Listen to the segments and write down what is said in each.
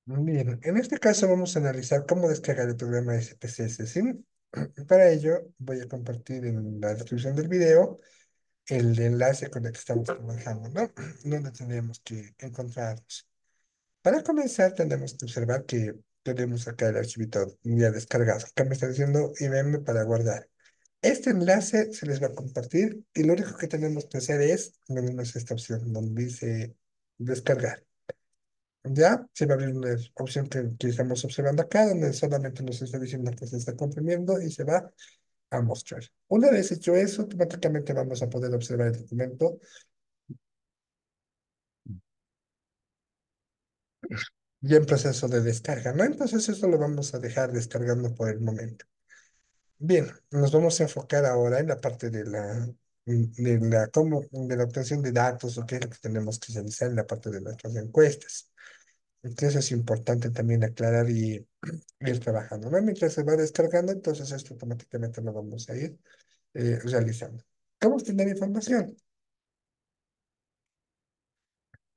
Bien, en este caso vamos a analizar cómo descargar el programa SPSS, ¿sí? Para ello voy a compartir en la descripción del video el enlace con el que estamos trabajando, ¿no? Donde tendríamos que encontrarnos. Para comenzar tenemos que observar que tenemos acá el archivito ya descargado. Acá me está diciendo IBM para guardar. Este enlace se les va a compartir y lo único que tenemos que hacer es ponernos esta opción donde dice descargar. Ya se va a abrir una opción que estamos observando acá, donde solamente nos está diciendo que se está comprimiendo y se va a mostrar. Una vez hecho eso, automáticamente vamos a poder observar el documento ya en proceso de descarga, ¿no? Entonces eso lo vamos a dejar descargando por el momento. Bien, nos vamos a enfocar ahora en la parte de la obtención de datos o qué es lo que tenemos que realizar en la parte de nuestras encuestas. Entonces es importante también aclarar y ir trabajando, ¿no? Mientras se va descargando, entonces esto automáticamente lo vamos a ir realizando. ¿Cómo obtener información?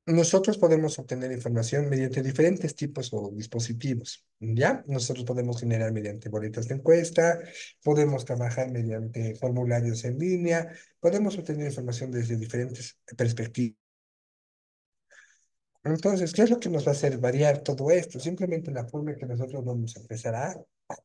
Nosotros podemos obtener información mediante diferentes tipos o dispositivos, ¿ya? Nosotros podemos generar mediante boletas de encuesta, podemos trabajar mediante formularios en línea, podemos obtener información desde diferentes perspectivas. Entonces, ¿qué es lo que nos va a hacer variar todo esto? Simplemente la forma en que nosotros vamos a empezar a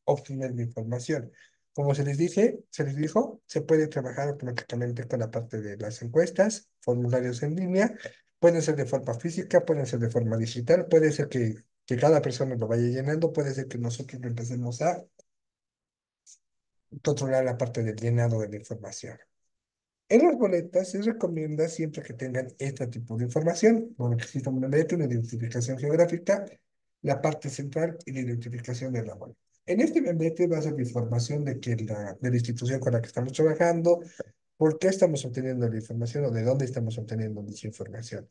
obtener la información. Como se les dijo, se puede trabajar automáticamente con la parte de las encuestas, formularios en línea, pueden ser de forma física, pueden ser de forma digital, puede ser que cada persona lo vaya llenando, puede ser que nosotros lo empecemos a controlar la parte del llenado de la información. En las boletas se recomienda siempre que tengan este tipo de información, bueno, que exista una letra, una identificación geográfica, la parte central y la identificación de la boleta. En este membrete va a ser la información de la institución con la que estamos trabajando, por qué estamos obteniendo la información o de dónde estamos obteniendo dicha información.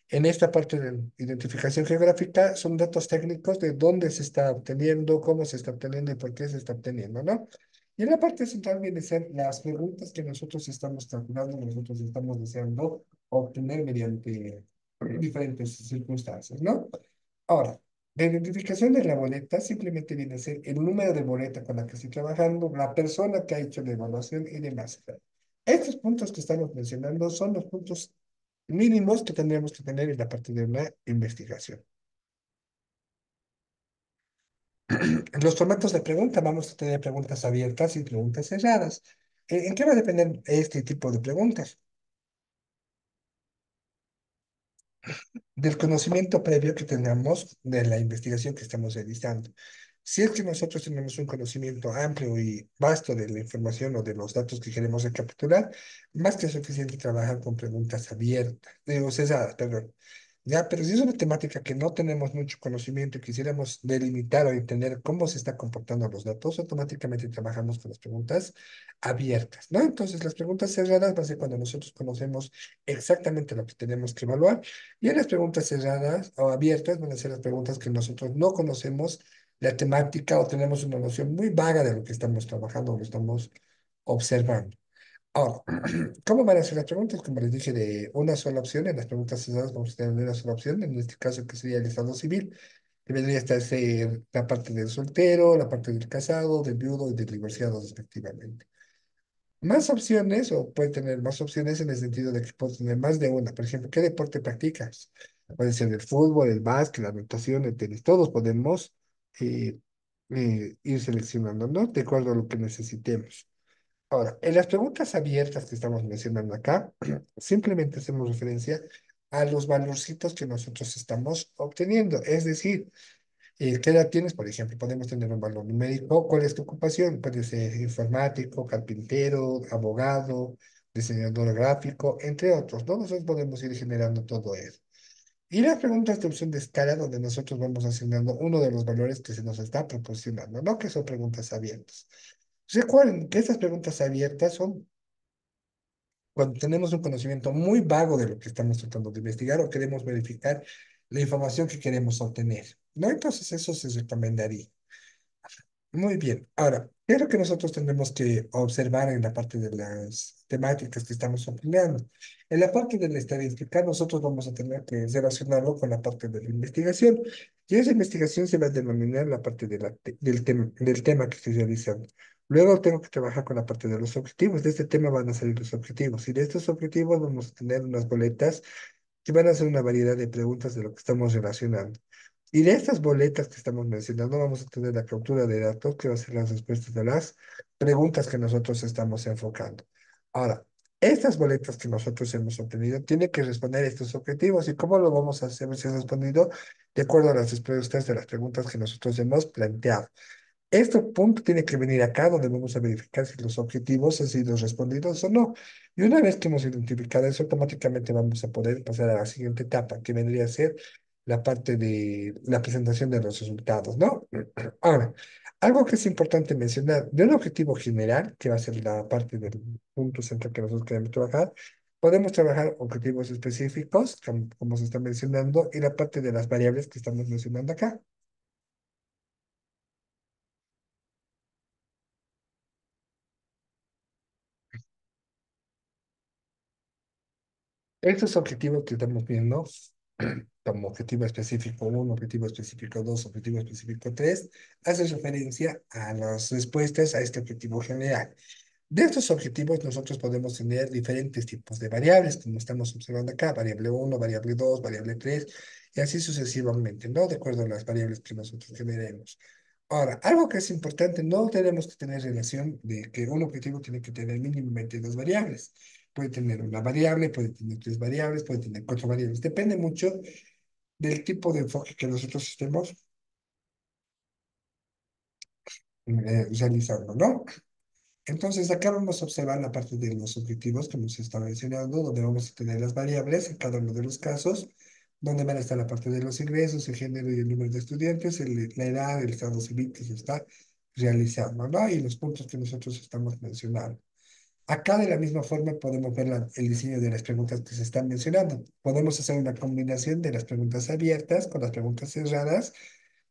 En esta parte de identificación geográfica son datos técnicos de dónde se está obteniendo, cómo se está obteniendo y por qué se está obteniendo, ¿no? Y en la parte central viene a ser las preguntas que nosotros estamos calculando, nosotros estamos deseando obtener mediante diferentes circunstancias, ¿no? Ahora, la identificación de la boleta simplemente viene a ser el número de boleta con la que estoy trabajando, la persona que ha hecho la evaluación y demás. Estos puntos que estamos mencionando son los puntos mínimos que tendríamos que tener en la parte de una investigación. En los formatos de pregunta vamos a tener preguntas abiertas y preguntas cerradas. ¿En qué va a depender este tipo de preguntas? Del conocimiento previo que tengamos de la investigación que estamos realizando. Si es que nosotros tenemos un conocimiento amplio y vasto de la información o de los datos que queremos recapitular, más que suficiente trabajar con preguntas abiertas, digo, cesadas, perdón. Ya, pero si es una temática que no tenemos mucho conocimiento y quisiéramos delimitar o entender cómo se están comportando los datos, automáticamente trabajamos con las preguntas abiertas, ¿no? Entonces, las preguntas cerradas va a ser cuando nosotros conocemos exactamente lo que tenemos que evaluar y en las preguntas cerradas o abiertas van a ser las preguntas que nosotros no conocemos la temática o tenemos una noción muy vaga de lo que estamos trabajando o lo estamos observando. Ahora, ¿cómo van a ser las preguntas? Como les dije, de una sola opción. En las preguntas cerradas vamos a tener una sola opción, en este caso que sería el estado civil, que vendría a estar ser la parte del soltero, la parte del casado, del viudo y del divorciado, respectivamente. Más opciones, o puede tener más opciones en el sentido de que puede tener más de una. Por ejemplo, ¿qué deporte practicas? Puede ser el fútbol, el básquet, la natación, el tenis. Todos podemos eh, ir seleccionando, ¿no? De acuerdo a lo que necesitemos. Ahora, en las preguntas abiertas que estamos mencionando acá, simplemente hacemos referencia a los valorcitos que nosotros estamos obteniendo. Es decir, ¿qué edad tienes? Por ejemplo, podemos tener un valor numérico. ¿Cuál es tu ocupación? Puede ser informático, carpintero, abogado, diseñador gráfico, entre otros, ¿no? Nosotros podemos ir generando todo eso. Y las preguntas de opción de escala, donde nosotros vamos asignando uno de los valores que se nos está proporcionando, ¿no? Que son preguntas abiertas. Recuerden que estas preguntas abiertas son cuando tenemos un conocimiento muy vago de lo que estamos tratando de investigar o queremos verificar la información que queremos obtener, ¿no? Entonces eso se recomendaría. Muy bien. Ahora, ¿qué es lo que nosotros tenemos que observar en la parte de las temáticas que estamos empleando? En la parte de la estadística, nosotros vamos a tener que relacionarlo con la parte de la investigación. Y esa investigación se va a denominar la parte de del tema que estoy realizando. Luego tengo que trabajar con la parte de los objetivos. De este tema van a salir los objetivos. Y de estos objetivos vamos a tener unas boletas que van a ser una variedad de preguntas de lo que estamos relacionando. Y de estas boletas que estamos mencionando, vamos a tener la captura de datos, que va a ser las respuestas de las preguntas que nosotros estamos enfocando. Ahora, estas boletas que nosotros hemos obtenido tienen que responder a estos objetivos. ¿Y cómo lo vamos a hacer si ha respondido? De acuerdo a las respuestas de las preguntas que nosotros hemos planteado. Este punto tiene que venir acá donde vamos a verificar si los objetivos han sido respondidos o no. Y una vez que hemos identificado eso, automáticamente vamos a poder pasar a la siguiente etapa, que vendría a ser la parte de la presentación de los resultados, ¿no? Ahora, algo que es importante mencionar, de un objetivo general, que va a ser la parte del punto central que nosotros queremos trabajar, podemos trabajar objetivos específicos, como se está mencionando, y la parte de las variables que estamos mencionando acá. Estos objetivos que estamos viendo, como objetivo específico uno, objetivo específico 2, objetivo específico 3, hace referencia a las respuestas a este objetivo general. De estos objetivos nosotros podemos tener diferentes tipos de variables, como estamos observando acá, variable uno, variable 2, variable 3, y así sucesivamente, ¿no? De acuerdo a las variables que nosotros generemos. Ahora, algo que es importante, no tenemos que tener relación de que un objetivo tiene que tener mínimamente dos variables. Puede tener una variable, puede tener tres variables, puede tener cuatro variables. Depende mucho del tipo de enfoque que nosotros estemos realizando, ¿no? Entonces, acá vamos a observar la parte de los objetivos que hemos estado mencionando, donde vamos a tener las variables en cada uno de los casos, donde van a estar la parte de los ingresos, el género y el número de estudiantes, la edad, el estado civil que se está realizando, ¿no? Y los puntos que nosotros estamos mencionando. Acá de la misma forma podemos ver el diseño de las preguntas que se están mencionando. Podemos hacer una combinación de las preguntas abiertas con las preguntas cerradas,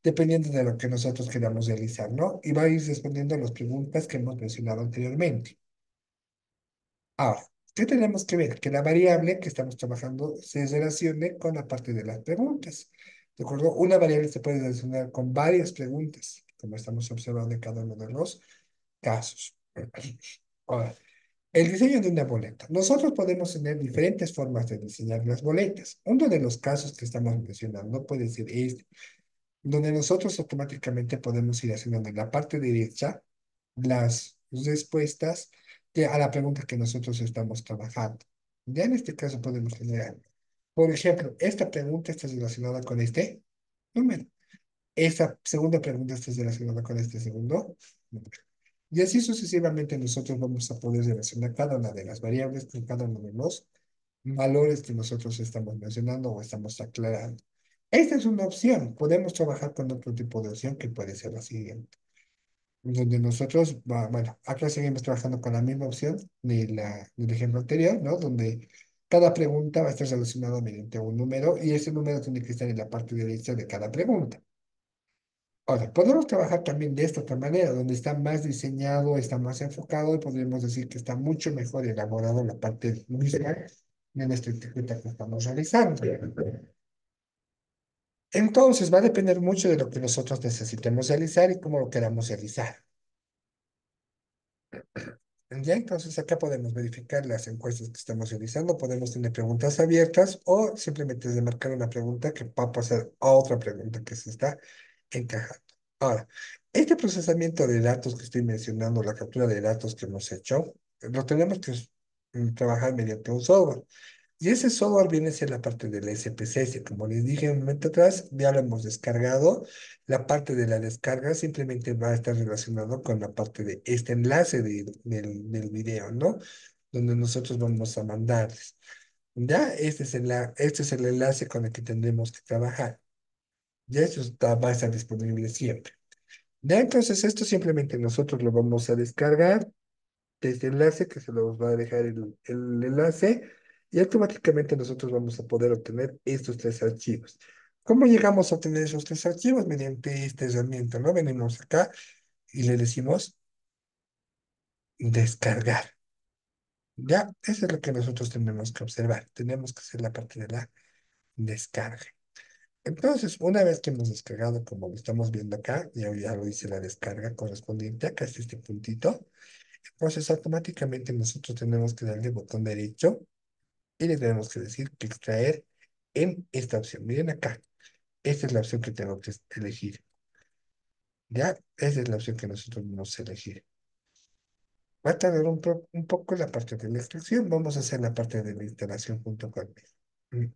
dependiendo de lo que nosotros queramos realizar, ¿no? Y va a ir respondiendo a las preguntas que hemos mencionado anteriormente. Ahora, ¿qué tenemos que ver? Que la variable que estamos trabajando se relacione con la parte de las preguntas. ¿De acuerdo? Una variable se puede relacionar con varias preguntas, como estamos observando en cada uno de los casos. Ahora, el diseño de una boleta. Nosotros podemos tener diferentes formas de diseñar las boletas. Uno de los casos que estamos mencionando puede ser este, donde nosotros automáticamente podemos ir haciendo en la parte derecha las respuestas a la pregunta que nosotros estamos trabajando. Ya en este caso podemos generar, por ejemplo, esta pregunta está relacionada con este número. Esta segunda pregunta está relacionada con este segundo número. Y así sucesivamente nosotros vamos a poder relacionar cada una de las variables con cada uno de los valores que nosotros estamos mencionando o estamos aclarando. Esta es una opción. Podemos trabajar con otro tipo de opción que puede ser la siguiente, donde nosotros, bueno, acá seguimos trabajando con la misma opción del ejemplo anterior, ¿no? Donde cada pregunta va a estar relacionada mediante un número y ese número tiene que estar en la parte derecha de cada pregunta. Ahora, podemos trabajar también de esta otra manera, donde está más diseñado, está más enfocado y podríamos decir que está mucho mejor elaborado la parte visual en esta etiqueta que estamos realizando. Entonces, va a depender mucho de lo que nosotros necesitemos realizar y cómo lo queramos realizar. Ya, entonces acá podemos verificar las encuestas que estamos realizando, podemos tener preguntas abiertas o simplemente marcar una pregunta que va a pasar a otra pregunta que se está encajando. Ahora, este procesamiento de datos que estoy mencionando, la captura de datos que hemos hecho, lo tenemos que trabajar mediante un software. Y ese software viene a ser la parte del SPSS. Como les dije un momento atrás, ya lo hemos descargado. La parte de la descarga simplemente va a estar relacionado con la parte de este enlace del video, ¿no? Donde nosotros vamos a mandarles. Ya, este es el enlace con el que tendremos que trabajar. Ya eso va a estar disponible siempre. Ya, entonces esto simplemente nosotros lo vamos a descargar de este enlace, que se los va a dejar el enlace, y automáticamente nosotros vamos a poder obtener estos tres archivos. ¿Cómo llegamos a obtener esos tres archivos? Mediante esta herramienta, ¿no? Venimos acá, y le decimos descargar. Ya, eso es lo que nosotros tenemos que observar. Tenemos que hacer la parte de la descarga. Entonces, una vez que hemos descargado, como lo estamos viendo acá, ya lo hice la descarga correspondiente, acá está este puntito, entonces automáticamente nosotros tenemos que darle botón derecho y le tenemos que decir que extraer en esta opción. Miren acá, esta es la opción que tengo que elegir. Ya, esa es la opción que nosotros vamos a elegir. Va a tardar un poco la parte de la extracción, vamos a hacer la parte de la instalación junto conmigo.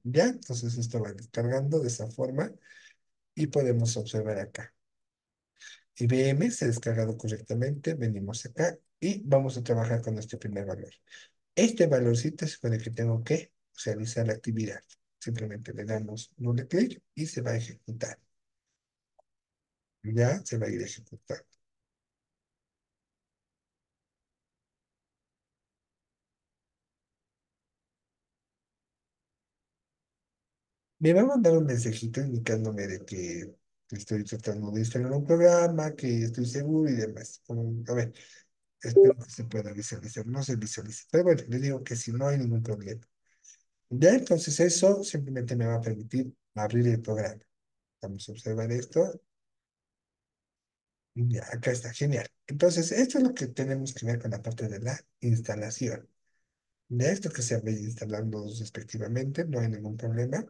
Ya, entonces esto va descargando de esa forma y podemos observar acá. IBM se ha descargado correctamente, venimos acá y vamos a trabajar con este primer valor. Este valorcito es con el que tengo que realizar la actividad. Simplemente le damos doble clic y se va a ejecutar. Ya se va a ir ejecutando. Me va a mandar un mensajito indicándome de que estoy tratando de instalar un programa, que estoy seguro y demás. A ver, espero que se pueda visualizar. No se visualiza. Pero bueno, le digo que si no hay ningún problema. Ya entonces eso simplemente me va a permitir abrir el programa. Vamos a observar esto. Ya, acá está, genial. Entonces, esto es lo que tenemos que ver con la parte de la instalación. De esto que se vaya instalando respectivamente, no hay ningún problema.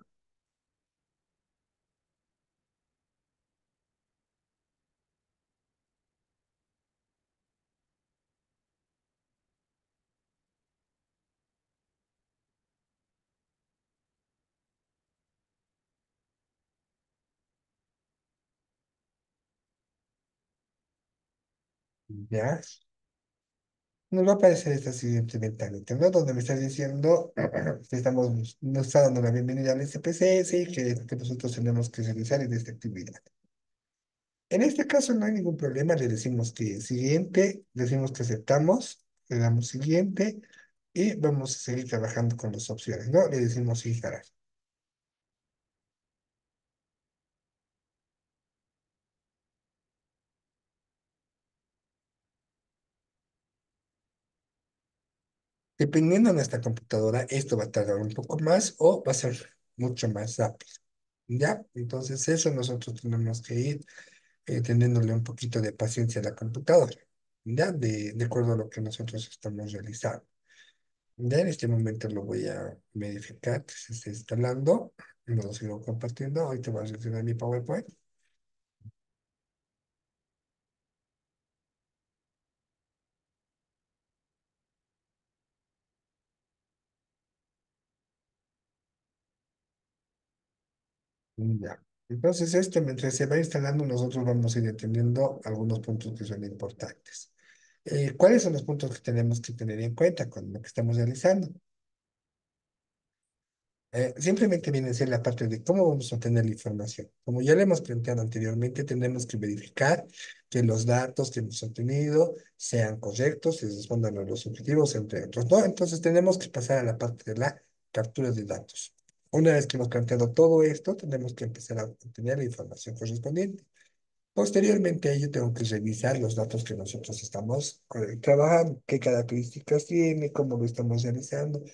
Ya, nos va a aparecer esta siguiente ventanita, ¿no? Donde me está diciendo que nos está dando la bienvenida al SPSS y que nosotros tenemos que realizar en esta actividad. En este caso no hay ningún problema, le decimos que siguiente, decimos que aceptamos, le damos siguiente y vamos a seguir trabajando con las opciones, ¿no? Le decimos instalar. Dependiendo de nuestra computadora, esto va a tardar un poco más o va a ser mucho más rápido. ¿Ya? Entonces eso nosotros tenemos que ir teniéndole un poquito de paciencia a la computadora, ¿ya? De acuerdo a lo que nosotros estamos realizando. Ya en este momento lo voy a verificar que se está instalando. Lo sigo compartiendo. Ahorita voy a seleccionar mi PowerPoint. Ya. Entonces, esto mientras se va instalando, nosotros vamos a ir entendiendo algunos puntos que son importantes. ¿Cuáles son los puntos que tenemos que tener en cuenta con lo que estamos realizando? Simplemente viene a ser la parte de cómo vamos a obtener la información. Como ya le hemos planteado anteriormente, tenemos que verificar que los datos que hemos obtenido sean correctos y respondan a los objetivos, entre otros, ¿no? Entonces tenemos que pasar a la parte de la captura de datos. Una vez que hemos planteado todo esto, tenemos que empezar a obtener la información correspondiente. Posteriormente a ello, tengo que revisar los datos que nosotros estamos trabajando, qué características tiene, cómo lo estamos realizando,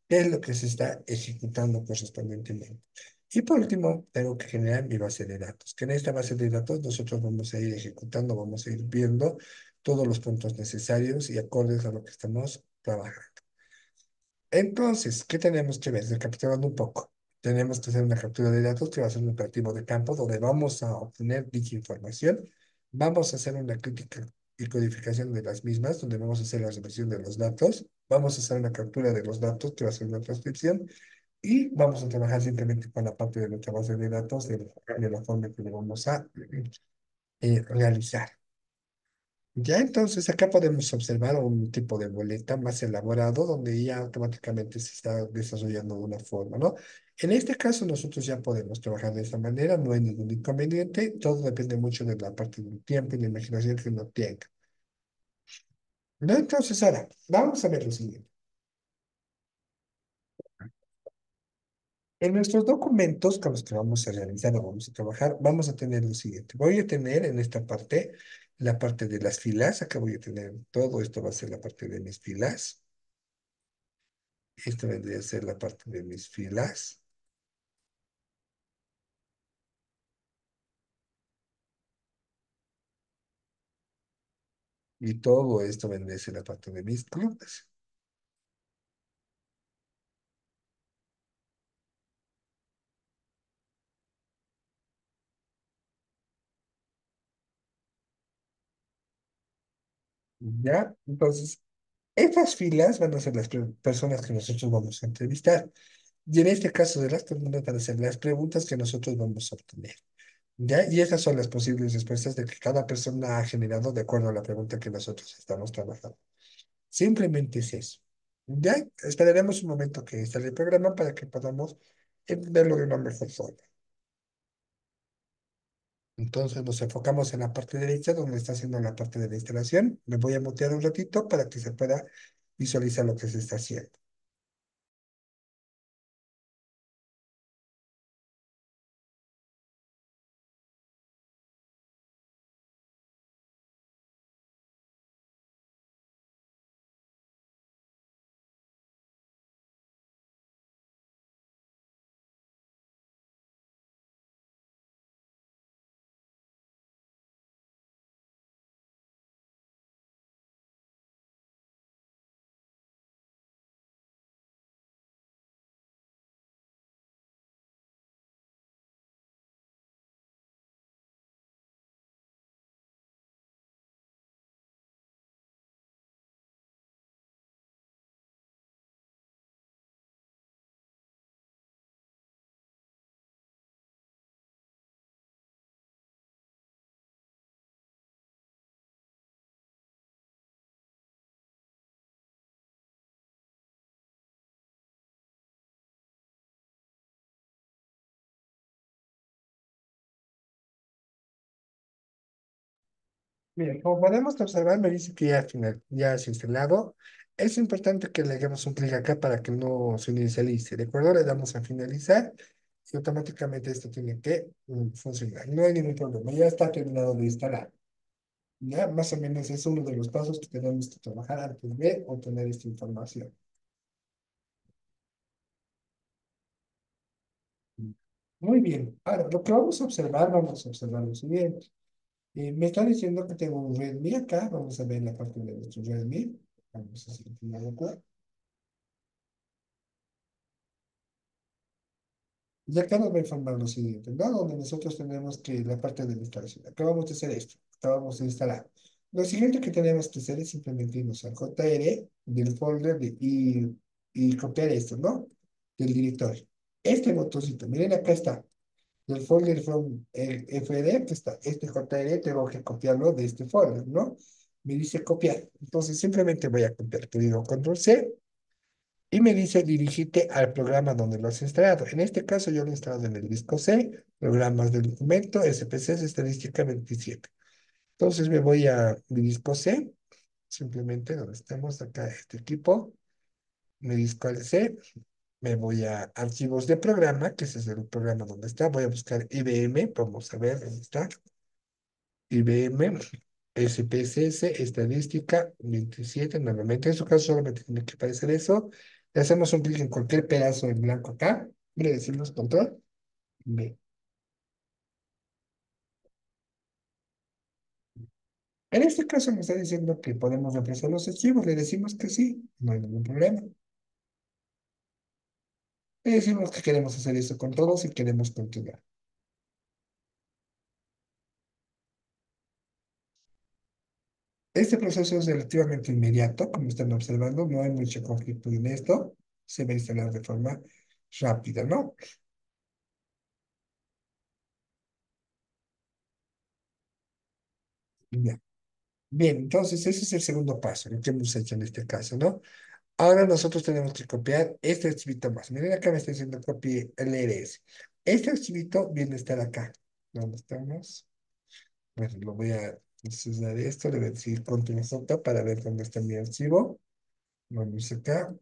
qué es lo que se está ejecutando correspondientemente. Y por último, tengo que generar mi base de datos, que en esta base de datos nosotros vamos a ir ejecutando, vamos a ir viendo todos los puntos necesarios y acordes a lo que estamos trabajando. Entonces, ¿qué tenemos que ver? Recapitulando un poco. Tenemos que hacer una captura de datos que va a ser un operativo de campo donde vamos a obtener dicha información. Vamos a hacer una crítica y codificación de las mismas, donde vamos a hacer la revisión de los datos. Vamos a hacer una captura de los datos que va a ser una transcripción. Y vamos a trabajar simplemente con la parte de nuestra base de datos de la forma que lo vamos a realizar. Ya entonces acá podemos observar un tipo de boleta más elaborado donde ya automáticamente se está desarrollando de una forma, ¿no? En este caso nosotros ya podemos trabajar de esta manera, no hay ningún inconveniente, todo depende mucho de la parte del tiempo y la imaginación que uno tenga. ¿No? Entonces ahora, vamos a ver lo siguiente. En nuestros documentos con los que vamos a realizar o vamos a trabajar, vamos a tener lo siguiente. Voy a tener en esta parte La parte de las filas, acá voy a tener todo esto, va a ser la parte de mis filas. Esto vendría a ser la parte de mis filas. Y todo esto vendría a ser la parte de mis clubes. ¿Ya? Entonces, estas filas van a ser las personas que nosotros vamos a entrevistar. Y en este caso de las preguntas van a ser las preguntas que nosotros vamos a obtener. ¿Ya? Y esas son las posibles respuestas de que cada persona ha generado de acuerdo a la pregunta que nosotros estamos trabajando. Simplemente es eso. ¿Ya? Esperaremos un momento que instale el programa para que podamos verlo de una mejor forma. Entonces nos enfocamos en la parte derecha donde está haciendo la parte de la instalación. Me voy a mutear un ratito para que se pueda visualizar lo que se está haciendo. Bien, como podemos observar, me dice que ya, ya se ha instalado. Es importante que le hagamos un clic acá para que no se inicialice. ¿De acuerdo? Le damos a finalizar y automáticamente esto tiene que funcionar. No hay ningún problema. Ya está terminado de instalar. Ya más o menos es uno de los pasos que tenemos que trabajar antes de obtener esta información. Muy bien. Ahora, lo que vamos a observar lo siguiente. Me está diciendo que tengo un Redmi acá. Vamos a ver la parte de nuestro Redmi. Vamos a hacer una locura. Y acá nos va a informar lo siguiente, ¿no? Donde nosotros tenemos que la parte de la instalación. Acá vamos a hacer esto. Acá vamos a instalar. Lo siguiente que tenemos que hacer es simplemente irnos al JR del folder y copiar esto, ¿no? Del directorio. Este botoncito, miren acá está. Del folder from FD, que está este JR, tengo que copiarlo de este folder, ¿no? Me dice copiar. Entonces simplemente voy a copiar. Te digo control C y me dice dirigirte al programa donde lo has instalado. En este caso yo lo he instalado en el disco C, programas del documento, SPSS, estadística 27. Entonces me voy a mi disco C, simplemente donde estamos acá, este equipo, mi disco al C, me voy a archivos de programa, que ese es el programa donde está, voy a buscar IBM, vamos a ver dónde está, IBM, SPSS, estadística 27, nuevamente en su caso solamente tiene que aparecer eso. Le hacemos un clic en cualquier pedazo en blanco acá, y le decimos control B. En este caso me está diciendo que podemos reemplazar los archivos, le decimos que sí, no hay ningún problema. Le decimos que queremos hacer esto con todos y queremos continuar. Este proceso es relativamente inmediato, como están observando, no hay mucho conflicto en esto, se va a instalar de forma rápida, ¿no? Ya. Bien, entonces ese es el segundo paso, lo que hemos hecho en este caso, ¿no? Ahora nosotros tenemos que copiar este archivito más. Miren acá me está diciendo copie LRS. Este archivito viene a estar acá. ¿Dónde estamos? Bueno, lo voy a usar esto, le voy a decir control J para ver dónde está mi archivo. Vamos acá.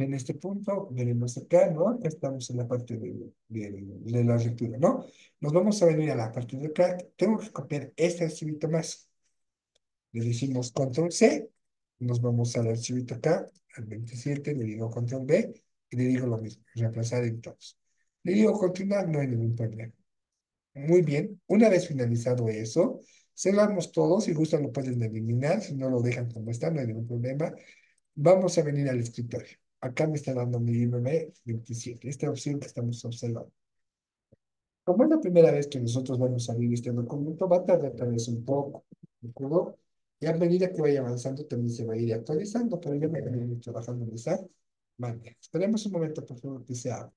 En este punto, veremos acá, ¿no? Acá estamos en la parte de la lectura, ¿no? Nos vamos a venir a la parte de acá. Tengo que copiar este archivito más. Le decimos control C, nos vamos al archivito acá, al 27, le digo control B y le digo lo mismo, reemplazar en todos. Le digo continuar, no hay ningún problema. Muy bien, una vez finalizado eso, cerramos todos, si gustan lo pueden eliminar, si no lo dejan como está, no hay ningún problema. Vamos a venir al escritorio. Acá me está dando mi IMM 27, esta opción que estamos observando. Como es la primera vez que nosotros vamos a abrir este documento, va a tardar tal vez un poco, ¿de acuerdo? Y a medida que vaya avanzando, también se va a ir actualizando, pero yo me voy a ir trabajando en esa manera. Esperemos un momento, por favor, que sea.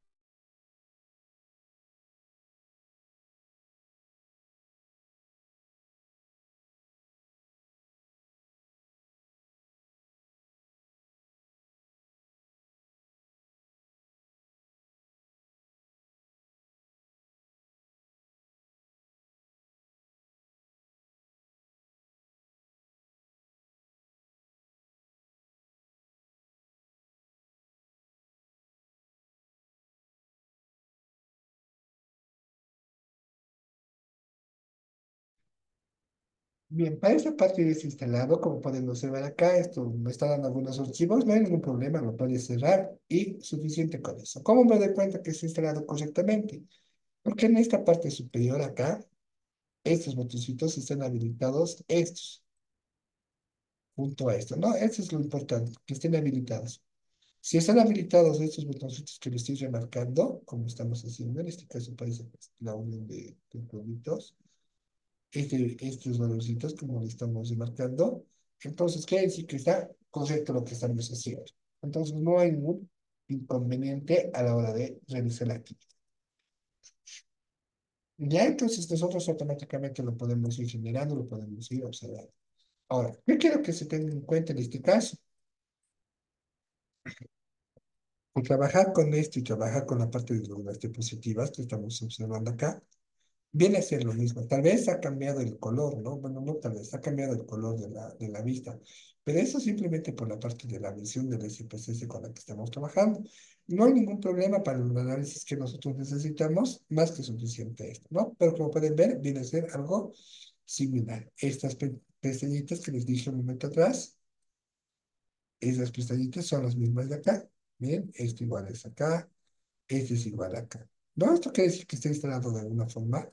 Bien, para esta parte ya está instalado, como pueden observar acá, esto me está dando algunos archivos, no hay ningún problema, lo puedes cerrar y suficiente con eso. ¿Cómo me doy cuenta que está instalado correctamente? Porque en esta parte superior acá, estos botoncitos están habilitados, estos, junto a esto, ¿no? Eso es lo importante, que estén habilitados. Si están habilitados estos botoncitos que les estoy remarcando, como estamos haciendo, en este caso parece que es la unión de productos, estos valorcitos como le estamos remarcando, entonces quiere decir que está correcto lo que estamos haciendo. Entonces no hay ningún inconveniente a la hora de realizar la actividad. Ya entonces nosotros automáticamente lo podemos ir generando, lo podemos ir observando. Ahora, yo quiero que se tenga en cuenta en este caso, al trabajar con esto y trabajar con la parte de las diapositivas que estamos observando acá, viene a ser lo mismo. Tal vez ha cambiado el color, ¿no? Bueno, no tal vez, ha cambiado el color de la vista. Pero eso simplemente por la parte de la visión del SPSS con la que estamos trabajando. No hay ningún problema para el análisis que nosotros necesitamos, más que suficiente esto, ¿no? Pero como pueden ver, viene a ser algo similar. Estas pestañitas que les dije un momento atrás, esas pestañitas son las mismas de acá. Bien, esto igual es acá, este es igual acá. ¿No? Esto quiere decir que está instalado de alguna forma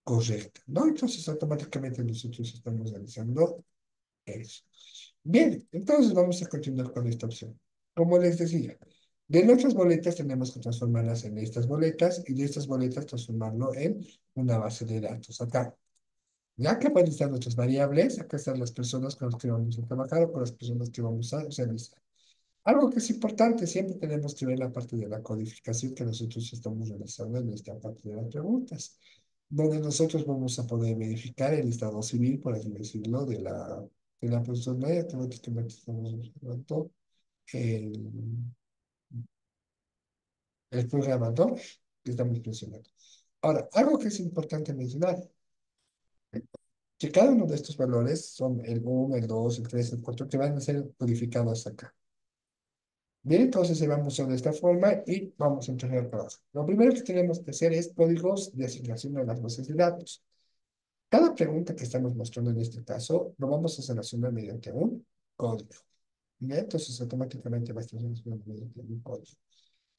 correcta, ¿no? Entonces automáticamente nosotros estamos realizando eso. Bien, entonces vamos a continuar con esta opción. Como les decía, de nuestras boletas tenemos que transformarlas en estas boletas y de estas boletas transformarlo en una base de datos acá. Ya que pueden estar nuestras variables, acá están las personas con las que vamos a trabajar o con las personas que vamos a realizar. Algo que es importante, siempre tenemos que ver la parte de la codificación que nosotros estamos realizando en esta parte de las preguntas, donde nosotros vamos a poder verificar el estado civil, por así decirlo, de la persona y automáticamente estamos observando el, el programa, ¿no? Que estamos mencionando. Ahora, algo que es importante mencionar, que cada uno de estos valores son el uno, el 2, el 3, el 4, que van a ser codificados acá. Bien, entonces se vamos a de esta forma y vamos a entregar el trabajo. Lo primero que tenemos que hacer es códigos de asignación de las bases de datos. Cada pregunta que estamos mostrando en este caso lo vamos a seleccionar mediante un código. Bien, entonces automáticamente va a estar seleccionado mediante un código.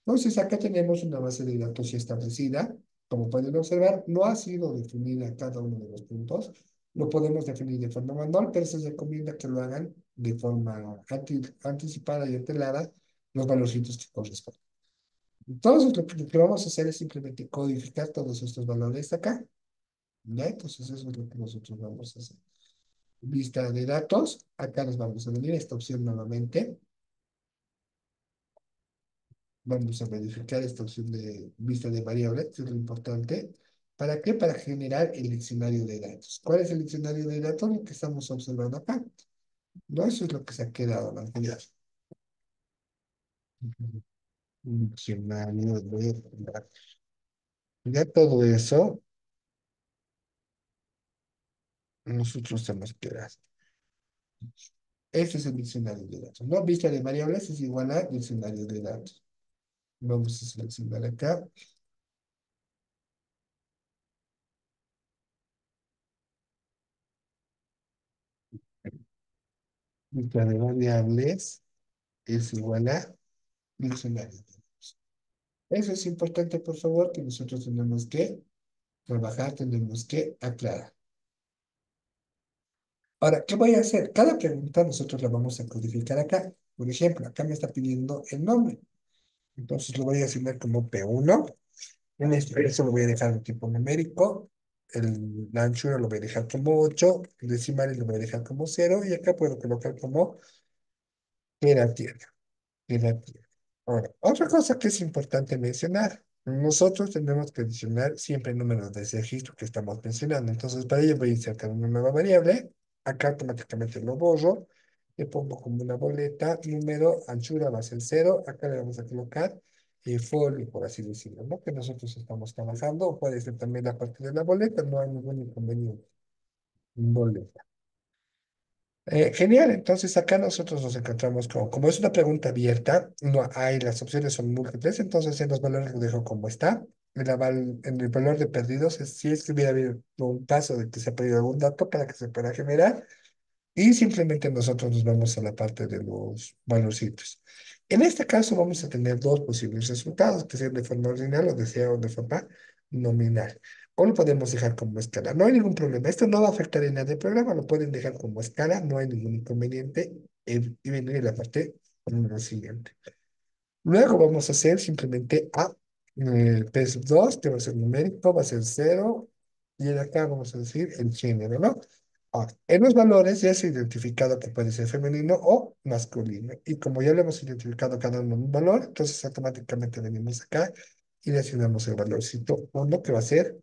Entonces acá tenemos una base de datos ya establecida. Como pueden observar, no ha sido definida cada uno de los puntos. Lo podemos definir de forma manual, pero se recomienda que lo hagan de forma anticipada y antelada los valorcitos que corresponden. Entonces lo que vamos a hacer es simplemente codificar todos estos valores acá. ¿Ya? Entonces eso es lo que nosotros vamos a hacer. Vista de datos. Acá nos vamos a venir a esta opción nuevamente. Vamos a verificar esta opción de vista de variables, que es lo importante. ¿Para qué? Para generar el diccionario de datos. ¿Cuál es el diccionario de datos? Lo que estamos observando acá. No, eso es lo que se ha quedado al final. Un diccionario de datos. Ya todo eso, nosotros tenemos que dar. Este es el diccionario de datos, ¿no? Vista de variables es igual a diccionario de datos. Vamos a seleccionar acá. Vista de variables es igual a diccionario de datos. Eso es importante, por favor, que nosotros tenemos que trabajar, tenemos que aclarar. Ahora, ¿qué voy a hacer? Cada pregunta nosotros la vamos a codificar acá. Por ejemplo, acá me está pidiendo el nombre. Entonces lo voy a asignar como P1. En este caso lo voy a dejar de tipo numérico. La anchura lo voy a dejar como 8. El decimal lo voy a dejar como 0. Y acá puedo colocar como jerarquía. Jerarquía. Ahora, otra cosa que es importante mencionar. Nosotros tenemos que adicionar siempre el número de ese registro que estamos mencionando. Entonces, para ello voy a insertar una nueva variable. Acá automáticamente lo borro. Le pongo como una boleta, número, anchura va a ser 0. Acá le vamos a colocar folio, por así decirlo, ¿no? Que nosotros estamos trabajando. O puede ser también la parte de la boleta, no hay ningún inconveniente. Boleta. Genial, entonces acá nosotros nos encontramos como es una pregunta abierta, no hay, las opciones son múltiples, entonces en los valores lo dejo como está. En el valor de perdidos, si es que hubiera habido un caso de que se ha perdido algún dato para que se pueda generar, y simplemente nosotros nos vamos a la parte de los valorcitos. En este caso vamos a tener dos posibles resultados, que sean de forma ordinal o de sea o de forma nominal. O lo podemos dejar como escala. No hay ningún problema. Esto no va a afectar en nada del programa. Lo pueden dejar como escala. No hay ningún inconveniente. Y viene la parte siguiente. Luego vamos a hacer simplemente A. El peso 2 que va a ser numérico, va a ser 0. Y en acá vamos a decir el género, ¿no? Ahora, en los valores ya se ha identificado que puede ser femenino o masculino. Y como ya le hemos identificado cada uno un valor, entonces automáticamente venimos acá y le asignamos el valorcito 1 que va a ser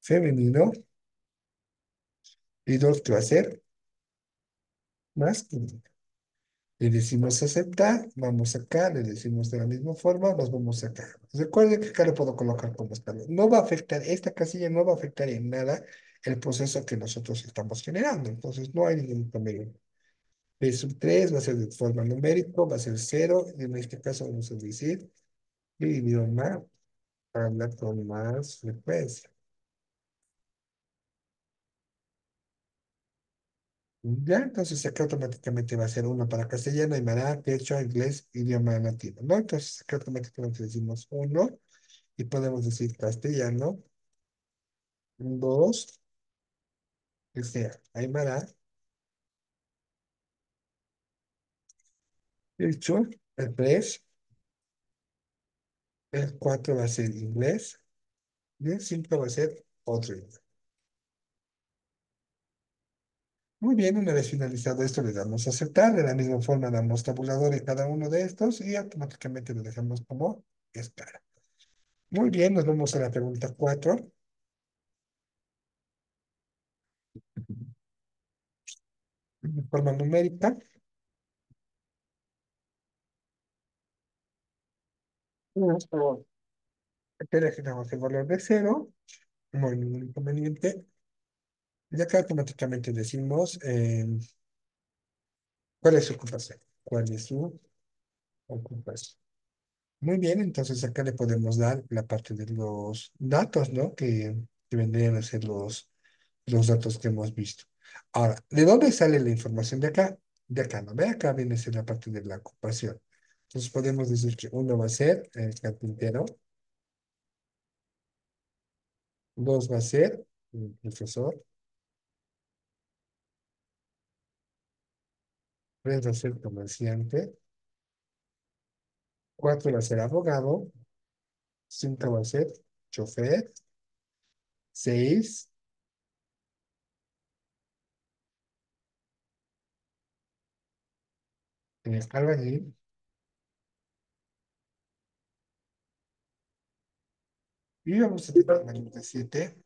femenino y 2 que va a ser masculino. Le decimos aceptar, vamos acá, le decimos de la misma forma, nos vamos acá. Recuerden que acá le puedo colocar como escala. No va a afectar, esta casilla no va a afectar en nada el proceso que nosotros estamos generando. Entonces no hay ningún inconveniente. P sub 3 va a ser de forma numérica, va a ser 0. Y en este caso vamos a decir, el idioma habla con más frecuencia. Ya, entonces acá automáticamente va a ser uno para castellano, aymara, quechua, inglés, idioma nativo, ¿no? Entonces acá automáticamente decimos uno y podemos decir castellano, dos, que sea aymara, quechua, el tres, el cuatro va a ser inglés y el cinco va a ser otro idioma. Muy bien, una vez finalizado esto, le damos a aceptar. De la misma forma, damos tabulador en cada uno de estos y automáticamente lo dejamos como espera. Muy bien, nos vamos a la pregunta 4. De forma numérica. Aquí le generamos el valor de 0, no hay ningún inconveniente. Y acá automáticamente decimos cuál es su ocupación. ¿Cuál es su ocupación? Muy bien, entonces acá le podemos dar la parte de los datos, ¿no? Que vendrían a ser los datos que hemos visto. Ahora, ¿de dónde sale la información de acá? De acá, ¿no? Ve acá viene a ser la parte de la ocupación. Entonces podemos decir que uno va a ser el carpintero, dos va a ser el profesor, tres va a ser comerciante, cuatro va a ser abogado, cinco va a ser chofer, seis, albañil, y vamos a tener el valor de siete,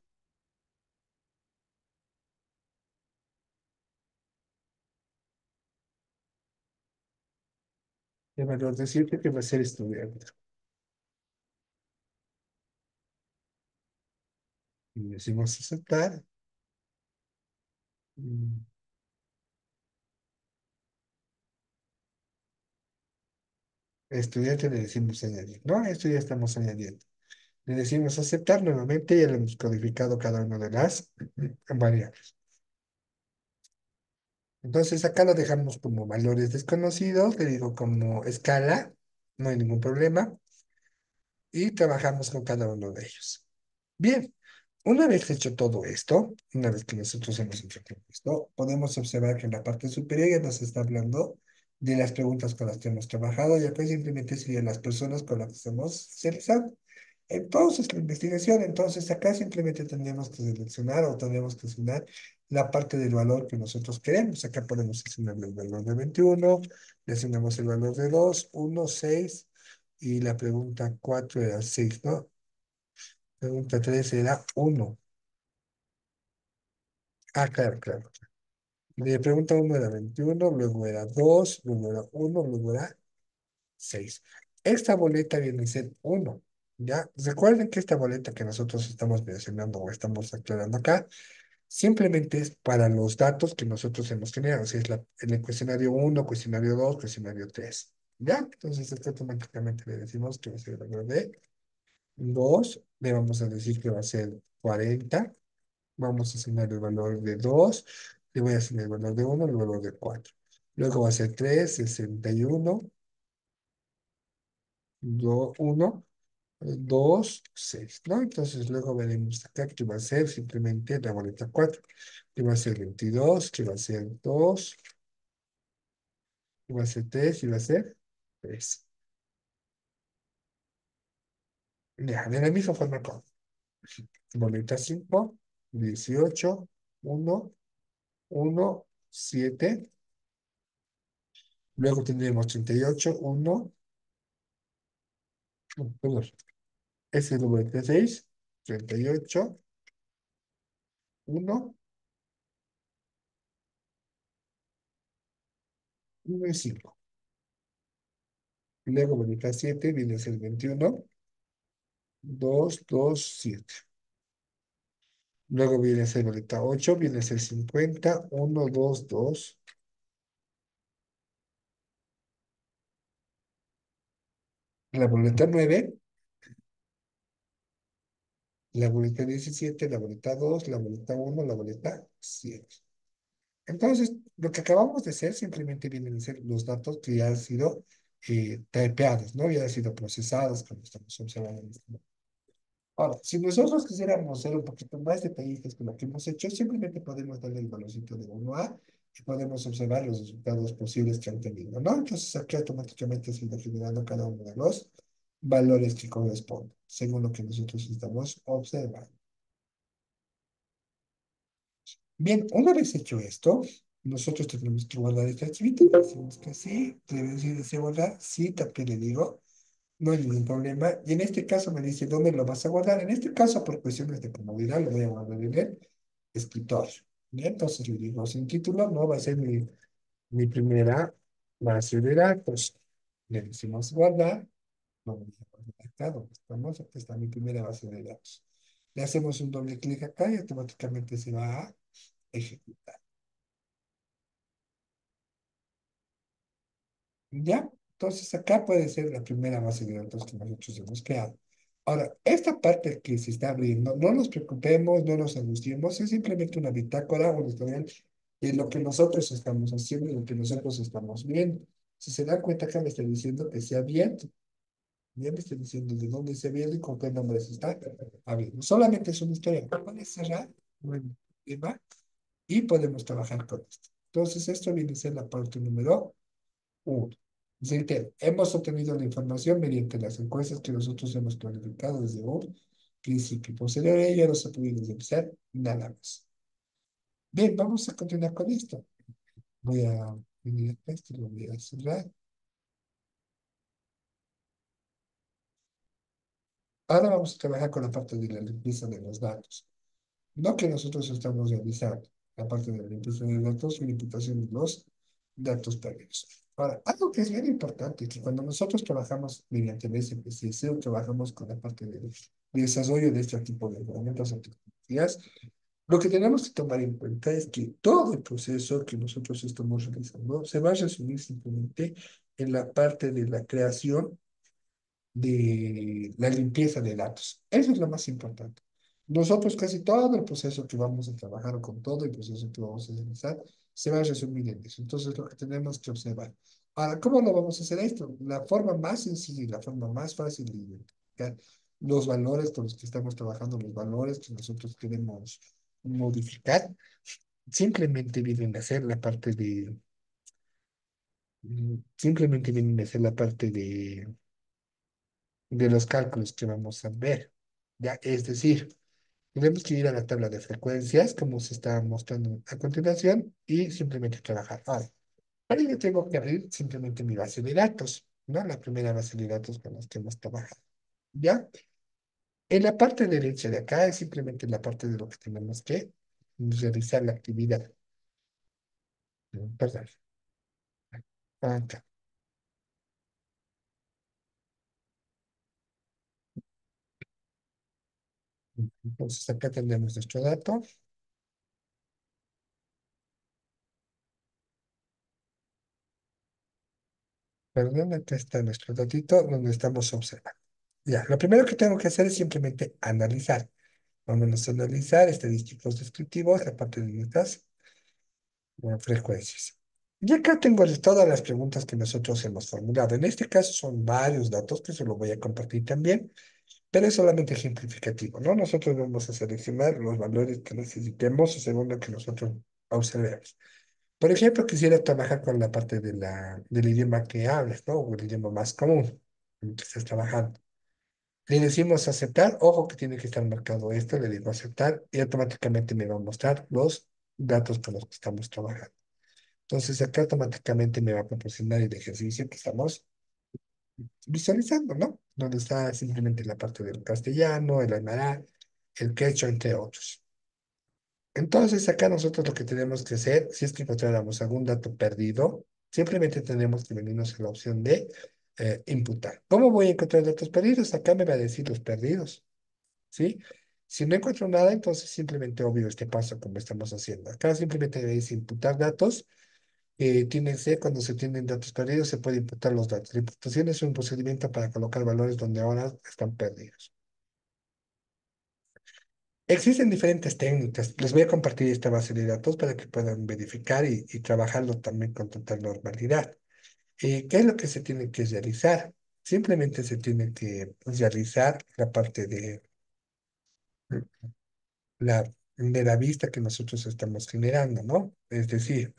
el valor de siete que va a ser estudiante. Y decimos aceptar. mm, Estudiante le decimos añadir, ¿no? Esto ya estamos añadiendo. Le decimos aceptar nuevamente, ya le hemos codificado cada una de las variables. Entonces acá lo dejamos como valores desconocidos, le digo como escala, no hay ningún problema, y trabajamos con cada uno de ellos. Bien, una vez hecho todo esto, una vez que nosotros hemos hecho todo esto, podemos observar que en la parte superior ya nos está hablando de las preguntas con las que hemos trabajado y acá simplemente serían las personas con las que estamos realizando. Entonces, la investigación, entonces acá simplemente tendríamos que seleccionar o tendríamos que asignar la parte del valor que nosotros queremos. Acá podemos asignarle el valor de 21, le asignamos el valor de 2, 1, 6 y la pregunta 4 era 6, ¿no? Pregunta 3 era 1. Ah, claro, claro. De pregunta uno era 21, luego era 2, luego era 1, luego era 6. Esta boleta viene a ser 1, ¿ya? Recuerden que esta boleta que nosotros estamos mencionando o estamos aclarando acá, simplemente es para los datos que nosotros hemos generado. O sea, es en el cuestionario uno, cuestionario 2, cuestionario 3, ¿ya? Entonces, esto automáticamente le decimos que va a ser el valor de 2, le vamos a decir que va a ser 40. Vamos a asignar el valor de 2, le voy a asignar el valor de uno, el valor de 4. Luego va a ser 3, 61, 2, 1, 2, 6, ¿no? Entonces luego veremos acá que va a ser simplemente la boleta 4, que va a ser 22, que va a ser 2, que va a ser 3, y va a ser 3. Ya, de la misma forma con boleta 5, 18, 1, 1, 7. Luego tendremos 38, 1, perdón, ese es el número 36, 38, 1, 1 y 5. Luego bolita 7 viene a ser 21, 2, 2, 7. Luego viene a ser bolita 8, viene a ser 50, 1, 2, 2. La boleta 9, la boleta 17, la boleta 2, la boleta 1, la boleta 7. Entonces, lo que acabamos de hacer simplemente vienen a ser los datos que ya han sido typeados, ¿no? Ya han sido procesados, como estamos observando en este momento. Ahora, si nosotros quisiéramos ser un poquito más detallistas con lo que hemos hecho, simplemente podemos darle el valorcito de 1A y podemos observar los resultados posibles que han tenido, ¿no? Entonces aquí automáticamente se irá generando cada uno de los valores que corresponden, según lo que nosotros estamos observando. Bien, una vez hecho esto, nosotros tenemos que guardar este archivito. Decimos que sí, debe decir desea guardar, sí, también le digo, no hay ningún problema. Y en este caso me dice, ¿dónde lo vas a guardar? En este caso, por cuestiones de comodidad, lo voy a guardar en el escritorio. Bien, entonces le digo, sin título, no va a ser mi primera base de datos. Le decimos guardar, no voy a guardar acá, donde estamos, aquí está mi primera base de datos. Le hacemos un doble clic acá y automáticamente se va a ejecutar. ¿Ya? Entonces acá puede ser la primera base de datos que nosotros hemos creado. Ahora, esta parte que se está abriendo, no nos preocupemos, no nos angustiemos, es simplemente una bitácora, un historial de lo que nosotros estamos haciendo y lo que nosotros estamos viendo. Si se dan cuenta, acá me está diciendo que se ha abierto. Ya me está diciendo de dónde se ha abierto y con qué nombre se está abriendo. Solamente es una historia. Puedes cerrar, no hay problema, y podemos trabajar con esto. Entonces, esto viene a ser la parte número 1. Reitero, hemos obtenido la información mediante las encuestas que nosotros hemos planificado desde un principio. Posterior a ello, no se ha podido realizar nada más. Bien, vamos a continuar con esto. Voy a venir a esto, lo voy a cerrar. Ahora vamos a trabajar con la parte de la limpieza de los datos. No que nosotros estamos realizando la parte de la limpieza de datos y la imputación de los datos previos. Ahora, algo que es bien importante, que cuando nosotros trabajamos mediante el SPSS o trabajamos con la parte de desarrollo de este tipo de herramientas o tecnologías, lo que tenemos que tomar en cuenta es que todo el proceso que nosotros estamos realizando se va a resumir simplemente en la parte de la creación de la limpieza de datos. Eso es lo más importante. Nosotros casi todo el proceso que vamos a trabajar con todo el proceso que vamos a realizar se va a resumir en eso. Entonces, lo que tenemos que observar. Ahora, ¿cómo lo vamos a hacer esto? La forma más sencilla y la forma más fácil de identificar los valores con los que estamos trabajando, los valores que nosotros queremos modificar, simplemente vienen a ser la parte de, simplemente vienen a ser la parte de los cálculos que vamos a ver. Ya, es decir, tenemos que ir a la tabla de frecuencias, como se está mostrando a continuación, y simplemente trabajar. Ahora, para ello tengo que abrir simplemente mi base de datos, ¿no? La primera base de datos con la que hemos trabajado. ¿Ya? En la parte derecha de acá es simplemente la parte de lo que tenemos que realizar la actividad. Perdón. Acá. Entonces acá tenemos nuestro dato. Perdón, acá está nuestro datito donde estamos observando. Ya, lo primero que tengo que hacer es simplemente analizar. Vamos a analizar estadísticos descriptivos, la parte de nuestras frecuencias. Y acá tengo todas las preguntas que nosotros hemos formulado. En este caso son varios datos que se los voy a compartir también, pero es solamente ejemplificativo, ¿no? Nosotros vamos a seleccionar los valores que necesitemos según lo que nosotros observemos. Por ejemplo, quisiera trabajar con la parte de del idioma que hables, ¿no? O el idioma más común en el que estés trabajando. Le decimos aceptar, ojo que tiene que estar marcado esto, le digo aceptar y automáticamente me va a mostrar los datos con los que estamos trabajando. Entonces acá automáticamente me va a proporcionar el ejercicio que estamos visualizando, ¿no? Donde está simplemente la parte del castellano, el aymara, el quechua, entre otros. Entonces acá nosotros lo que tenemos que hacer, si es que encontráramos algún dato perdido, simplemente tenemos que venirnos a la opción de imputar. ¿Cómo voy a encontrar datos perdidos? Acá me va a decir los perdidos. ¿Sí? Si no encuentro nada, entonces simplemente obvio este paso como estamos haciendo. Acá simplemente es imputar datos. Cuando se tienen datos perdidos, se puede imputar los datos. La imputación es un procedimiento para colocar valores donde ahora están perdidos. Existen diferentes técnicas. Les voy a compartir esta base de datos para que puedan verificar y trabajarlo también con total normalidad. ¿Qué es lo que se tiene que realizar? Simplemente se tiene que realizar la parte la, de la vista que nosotros estamos generando, ¿no? Es decir,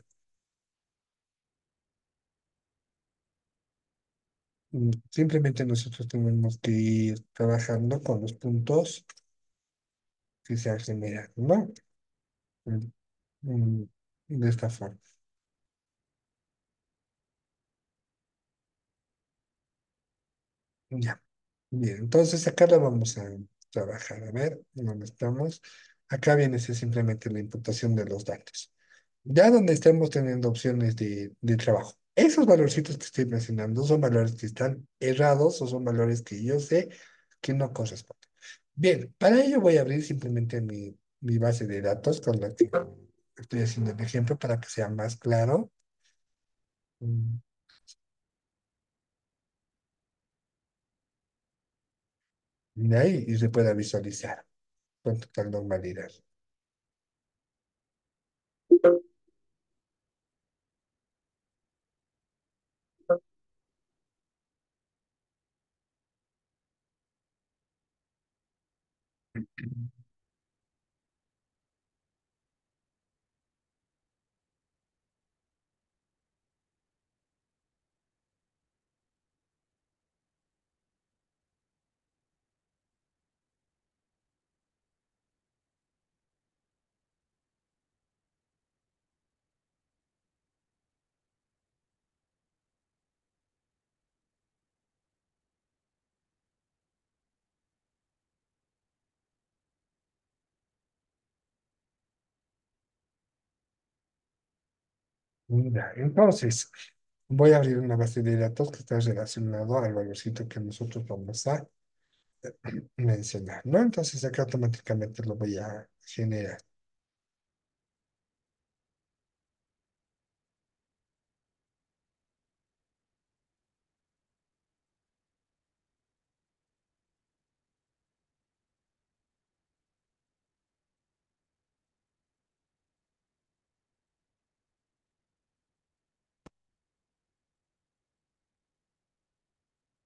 simplemente nosotros tenemos que ir trabajando con los puntos que se han generado, ¿no? Mm, mm, De esta forma. Ya. Bien, entonces acá lo vamos a trabajar. A ver, ¿dónde estamos? Acá viene ese simplemente la imputación de los datos. Ya donde estemos teniendo opciones de trabajo. Esos valorcitos que estoy mencionando son valores que están errados o son valores que yo sé que no corresponden. Bien, para ello voy a abrir simplemente mi base de datos con la que estoy haciendo el ejemplo para que sea más claro. Mm, De ahí y se pueda visualizar con total normalidad. Mira, entonces, voy a abrir una base de datos que está relacionado al valorcito que nosotros vamos a mencionar, ¿no? Entonces acá automáticamente lo voy a generar.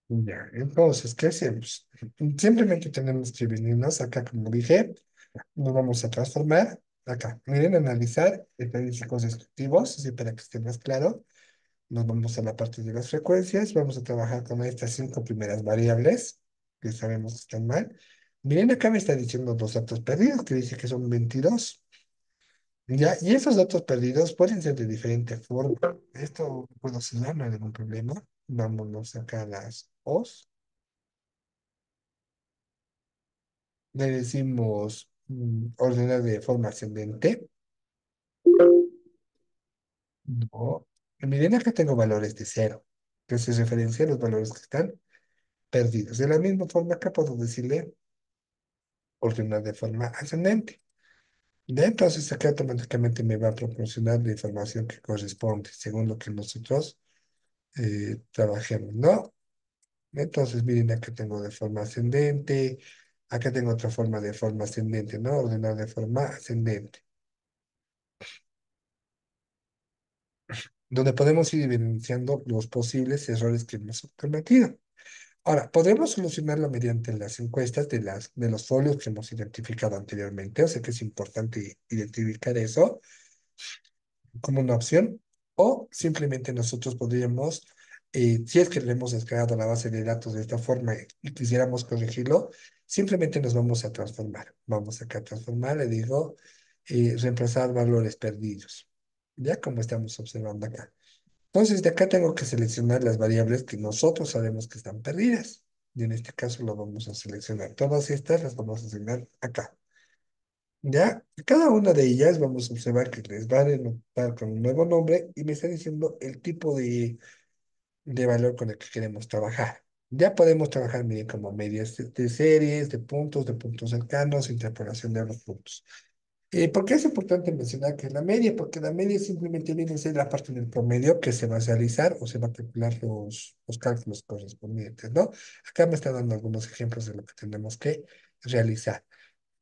Ya, entonces, ¿qué hacemos? Simplemente tenemos que venirnos acá, como dije, nos vamos a transformar acá. Miren, analizar estadísticos descriptivos, así para que esté más claro. Nos vamos a la parte de las frecuencias, vamos a trabajar con estas cinco primeras variables que sabemos que están mal. Miren, acá me está diciendo los datos perdidos, que dice que son 22. Ya, y esos datos perdidos pueden ser de diferente forma. Esto puedo señalar, no hay ningún problema. Vámonos acá a las O's. Le decimos ordenar de forma ascendente. No. Miren, acá tengo valores de cero, que se referencia a los valores que están perdidos. De la misma forma, acá puedo decirle ordenar de forma ascendente. Ya, entonces, acá automáticamente me va a proporcionar la información que corresponde, según lo que nosotros trabajemos, ¿no? Entonces, miren, acá tengo de forma ascendente, acá tengo otra forma de forma ascendente, ¿no? Ordenar de forma ascendente, donde podemos ir evidenciando los posibles errores que hemos cometido. Ahora, podemos solucionarlo mediante las encuestas de los folios que hemos identificado anteriormente. O sea que es importante identificar eso como una opción. O simplemente nosotros podríamos, si es que le hemos descargado la base de datos de esta forma y quisiéramos corregirlo, simplemente nos vamos a transformar. Vamos acá a transformar, le digo, reemplazar valores perdidos. Ya como estamos observando acá. Entonces, de acá tengo que seleccionar las variables que nosotros sabemos que están perdidas. Y en este caso lo vamos a seleccionar. Todas estas las vamos a asignar acá. Ya, cada una de ellas vamos a observar que les va a denotar con un nuevo nombre y me está diciendo el tipo de valor con el que queremos trabajar. Ya podemos trabajar, miren, como medias de series, de puntos cercanos, interpolación de los puntos. ¿Por qué es importante mencionar que es la media? Porque la media simplemente viene a ser la parte del promedio que se va a realizar o se va a calcular los cálculos correspondientes, ¿no? Acá me está dando algunos ejemplos de lo que tenemos que realizar.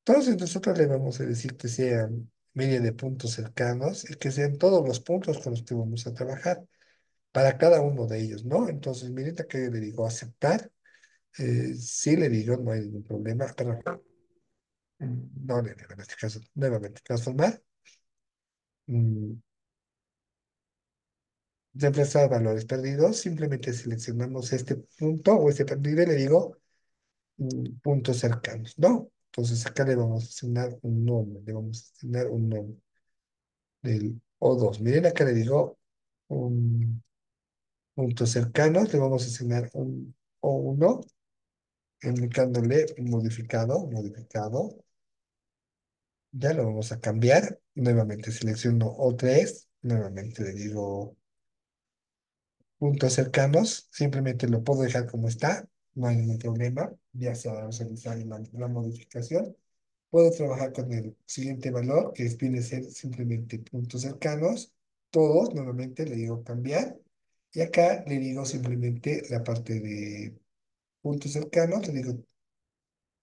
Entonces nosotros le vamos a decir que sea media de puntos cercanos y que sean todos los puntos con los que vamos a trabajar para cada uno de ellos, ¿no? Entonces, miren acá yo le digo aceptar. Sí le digo, no hay ningún problema, pero no le digo en este caso, nuevamente transformar. mm, Reemplazar valores perdidos, simplemente seleccionamos este punto o este perdido y le digo puntos cercanos, ¿no? Entonces acá le vamos a asignar un nombre, le vamos a asignar un nombre del O2. Miren acá le digo un puntos cercanos, le vamos a asignar un O1, indicándole un modificado, ya lo vamos a cambiar, nuevamente selecciono O3, nuevamente le digo puntos cercanos, simplemente lo puedo dejar como está, no hay ningún problema, ya se va a realizar la modificación. Puedo trabajar con el siguiente valor, que viene a ser simplemente puntos cercanos, todos, nuevamente le digo cambiar, y acá le digo simplemente la parte de puntos cercanos, le digo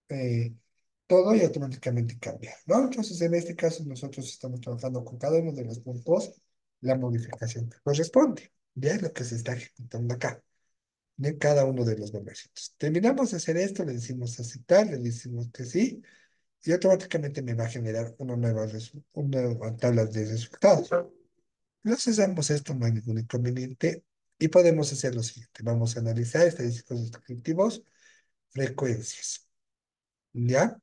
eh, todo y automáticamente cambia, ¿no? Entonces, en este caso, nosotros estamos trabajando con cada uno de los puntos, la modificación que corresponde, ya es lo que se está ejecutando acá de cada uno de los nombrecitos. Terminamos de hacer esto, le decimos aceptar, le decimos que sí, y automáticamente me va a generar una nueva tabla de resultados. Entonces, hacemos esto, no hay ningún inconveniente, y podemos hacer lo siguiente. Vamos a analizar estadísticos descriptivos, frecuencias, ¿ya?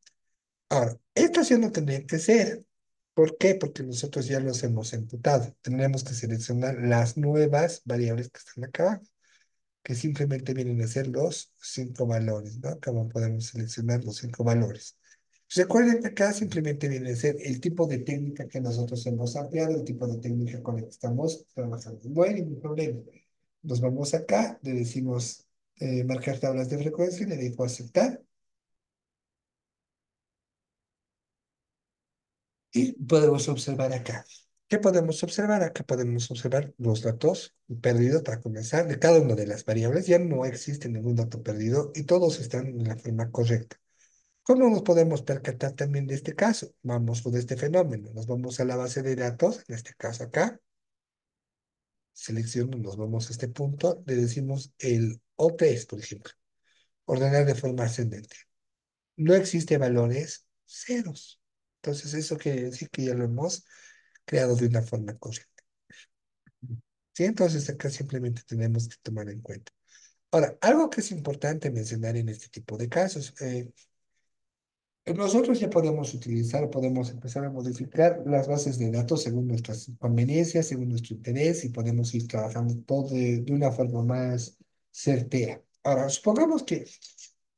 Ahora, esta sí no tendría que ser. ¿Por qué? Porque nosotros ya los hemos imputado. Tendríamos que seleccionar las nuevas variables que están acá que simplemente vienen a ser los cinco valores, ¿no? Acá podemos seleccionar los cinco valores. Recuerden que acá simplemente viene a ser el tipo de técnica que nosotros hemos ampliado, el tipo de técnica con la que estamos trabajando. No hay ningún problema. Nos vamos acá, le decimos marcar tablas de frecuencia, le digo aceptar y podemos observar acá. ¿Qué podemos observar? Acá podemos observar los datos perdidos para comenzar de cada una de las variables. Ya no existe ningún dato perdido y todos están en la forma correcta. ¿Cómo nos podemos percatar también de este caso? Vamos con este fenómeno. Nos vamos a la base de datos, en este caso acá. Selecciono, nos vamos a este punto, le decimos el o 3, por ejemplo. Ordenar de forma ascendente. No existe valores ceros. Entonces, eso quiere decir que ya lo hemos creado de una forma correcta. ¿Sí? Entonces, acá simplemente tenemos que tomar en cuenta. Ahora, algo que es importante mencionar en este tipo de casos, nosotros ya podemos utilizar, podemos empezar a modificar las bases de datos según nuestras conveniencias, según nuestro interés y podemos ir trabajando todo de una forma más certera. Ahora, supongamos que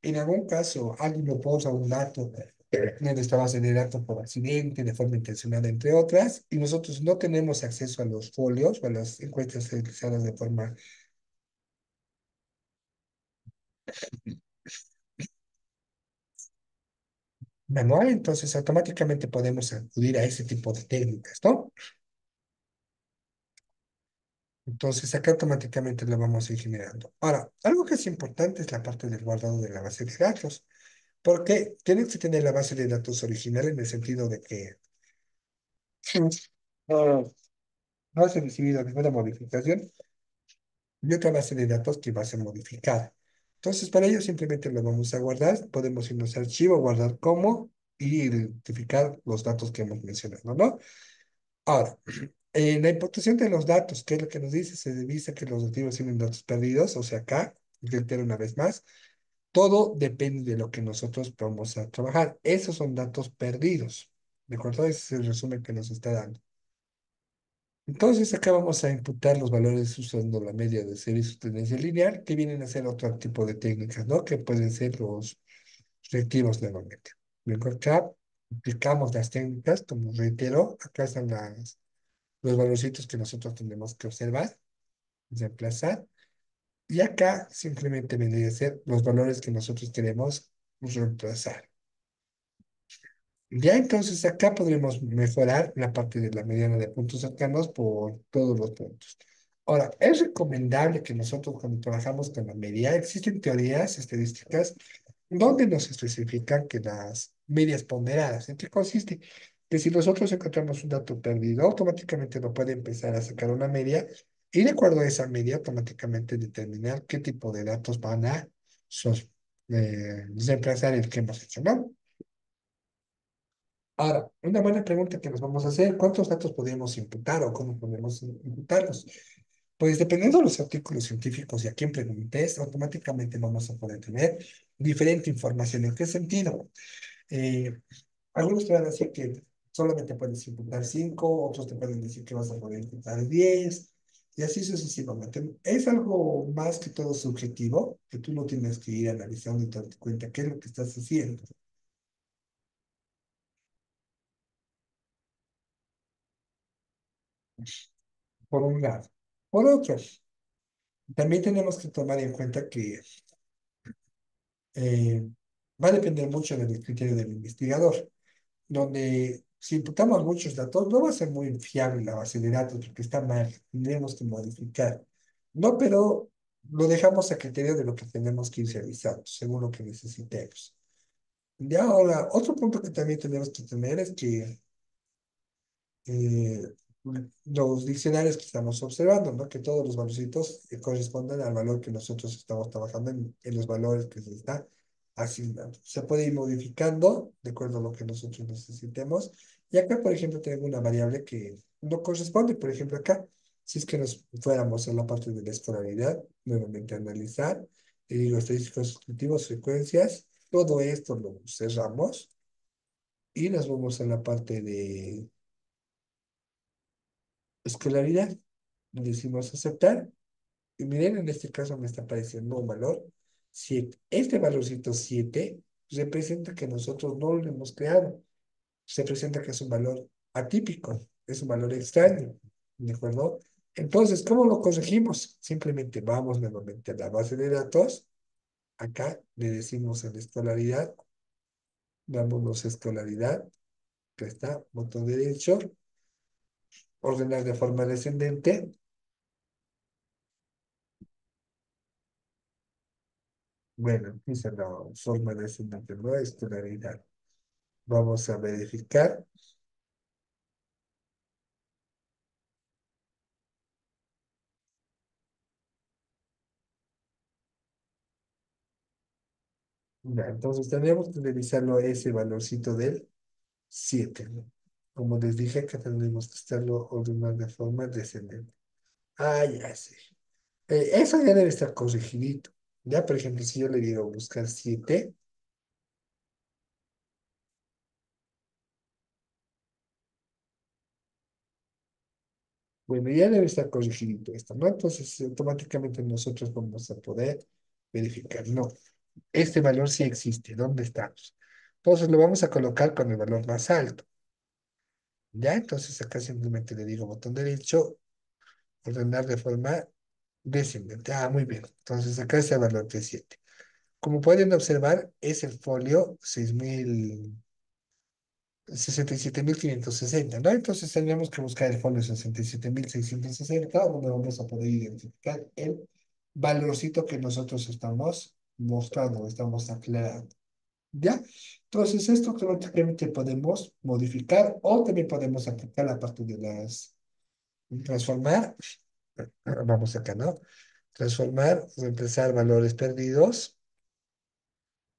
en algún caso alguien me posa un dato en nuestra base de datos por accidente, de forma intencionada, entre otras, y nosotros no tenemos acceso a los folios o a las encuestas realizadas de forma manual, entonces automáticamente podemos acudir a ese tipo de técnicas, ¿no? Entonces acá automáticamente lo vamos a ir generando. Ahora, algo que es importante es la parte del guardado de la base de datos, porque tienes que tener la base de datos original en el sentido de que no, no has recibido ninguna modificación y otra base de datos que va a ser modificada. Entonces, para ello simplemente lo vamos a guardar. Podemos irnos a archivo, guardar como y identificar los datos que hemos mencionado, ¿no? Ahora, la imputación de los datos, ¿qué es lo que nos dice? Se dice que los activos tienen datos perdidos, o sea, acá, reitero una vez más, todo depende de lo que nosotros vamos a trabajar. Esos son datos perdidos, ¿de acuerdo? Ese es el resumen que nos está dando. Entonces, acá vamos a imputar los valores usando la media de serie y su tendencia lineal, que vienen a ser otro tipo de técnicas, ¿no? Que pueden ser los reactivos nuevamente. Luego acá aplicamos las técnicas, como reitero, acá están los valorcitos que nosotros tenemos que observar, reemplazar, y acá simplemente vendría a ser los valores que nosotros queremos reemplazar. Ya entonces acá podremos mejorar la parte de la mediana de puntos cercanos por todos los puntos. Ahora, es recomendable que nosotros cuando trabajamos con la media, existen teorías estadísticas donde nos especifican que las medias ponderadas, ¿en qué consiste? Que si nosotros encontramos un dato perdido, automáticamente no puede empezar a sacar una media y de acuerdo a esa media, automáticamente determinar qué tipo de datos van a sos- reemplazar el que hemos hecho, ¿no? Ahora, una buena pregunta que nos vamos a hacer, ¿cuántos datos podríamos imputar o cómo podemos imputarlos? Pues dependiendo de los artículos científicos y a quién preguntes, automáticamente vamos a poder tener diferente información. ¿En qué sentido? Eh, Algunos te van a decir que solamente puedes imputar 5, otros te pueden decir que vas a poder imputar 10 y así sucesivamente. Es algo más que todo subjetivo, que tú no tienes que ir analizando y darte cuenta qué es lo que estás haciendo, por un lado. Por otro, también tenemos que tomar en cuenta que eh, va a depender mucho del criterio del investigador, donde si imputamos muchos datos, no va a ser muy fiable la base de datos porque está mal, tendremos que modificar. No, pero lo dejamos a criterio de lo que tenemos que ir realizando, según lo que necesitemos. Y ahora, otro punto que también tenemos que tener es que eh, los diccionarios que estamos observando, ¿no? Que todos los valorcitos corresponden al valor que nosotros estamos trabajando en los valores que se está asignando. Se puede ir modificando de acuerdo a lo que nosotros necesitemos. Y acá, por ejemplo, tengo una variable que no corresponde. Por ejemplo, acá, si es que nos fuéramos a la parte de la escolaridad, nuevamente analizar, y digo estadísticos descriptivos, frecuencias, todo esto lo cerramos y nos vamos a la parte de escolaridad. Le decimos aceptar. Y miren, en este caso me está apareciendo un valor 7. Este valorcito 7 representa que nosotros no lo hemos creado. Se presenta que es un valor atípico, es un valor extraño. ¿De acuerdo? Entonces, ¿cómo lo corregimos? Simplemente vamos nuevamente a la base de datos. Acá le decimos en escolaridad, damos escolaridad, que está, botón derecho, ordenar de forma descendente. Bueno, empieza la forma descendente, no escolaridad. Vamos a verificar. Ya, entonces tendríamos que revisarlo ese valorcito del 7, ¿no? Como les dije que tendríamos que estarlo ordenando de forma descendente. Ah, ya sé. Eso ya debe estar corregidito. Ya, por ejemplo, si yo le digo buscar 7, bueno, ya debe estar corregidito esto, ¿no? Entonces, automáticamente nosotros vamos a poder verificar. No, este valor sí existe. ¿Dónde estamos? Entonces lo vamos a colocar con el valor más alto. Ya, entonces acá simplemente le digo botón derecho, ordenar de forma descendente. Ah, muy bien. Entonces acá está el valor de 7. Como pueden observar, es el folio 67.560, ¿no? Entonces tendríamos que buscar el folio 67.660, donde vamos a poder identificar el valorcito que nosotros estamos mostrando, estamos aclarando. ¿Ya? Entonces, esto automáticamente podemos modificar o también podemos aplicar la parte de las transformar. Vamos acá, ¿no? Transformar, reemplazar valores perdidos.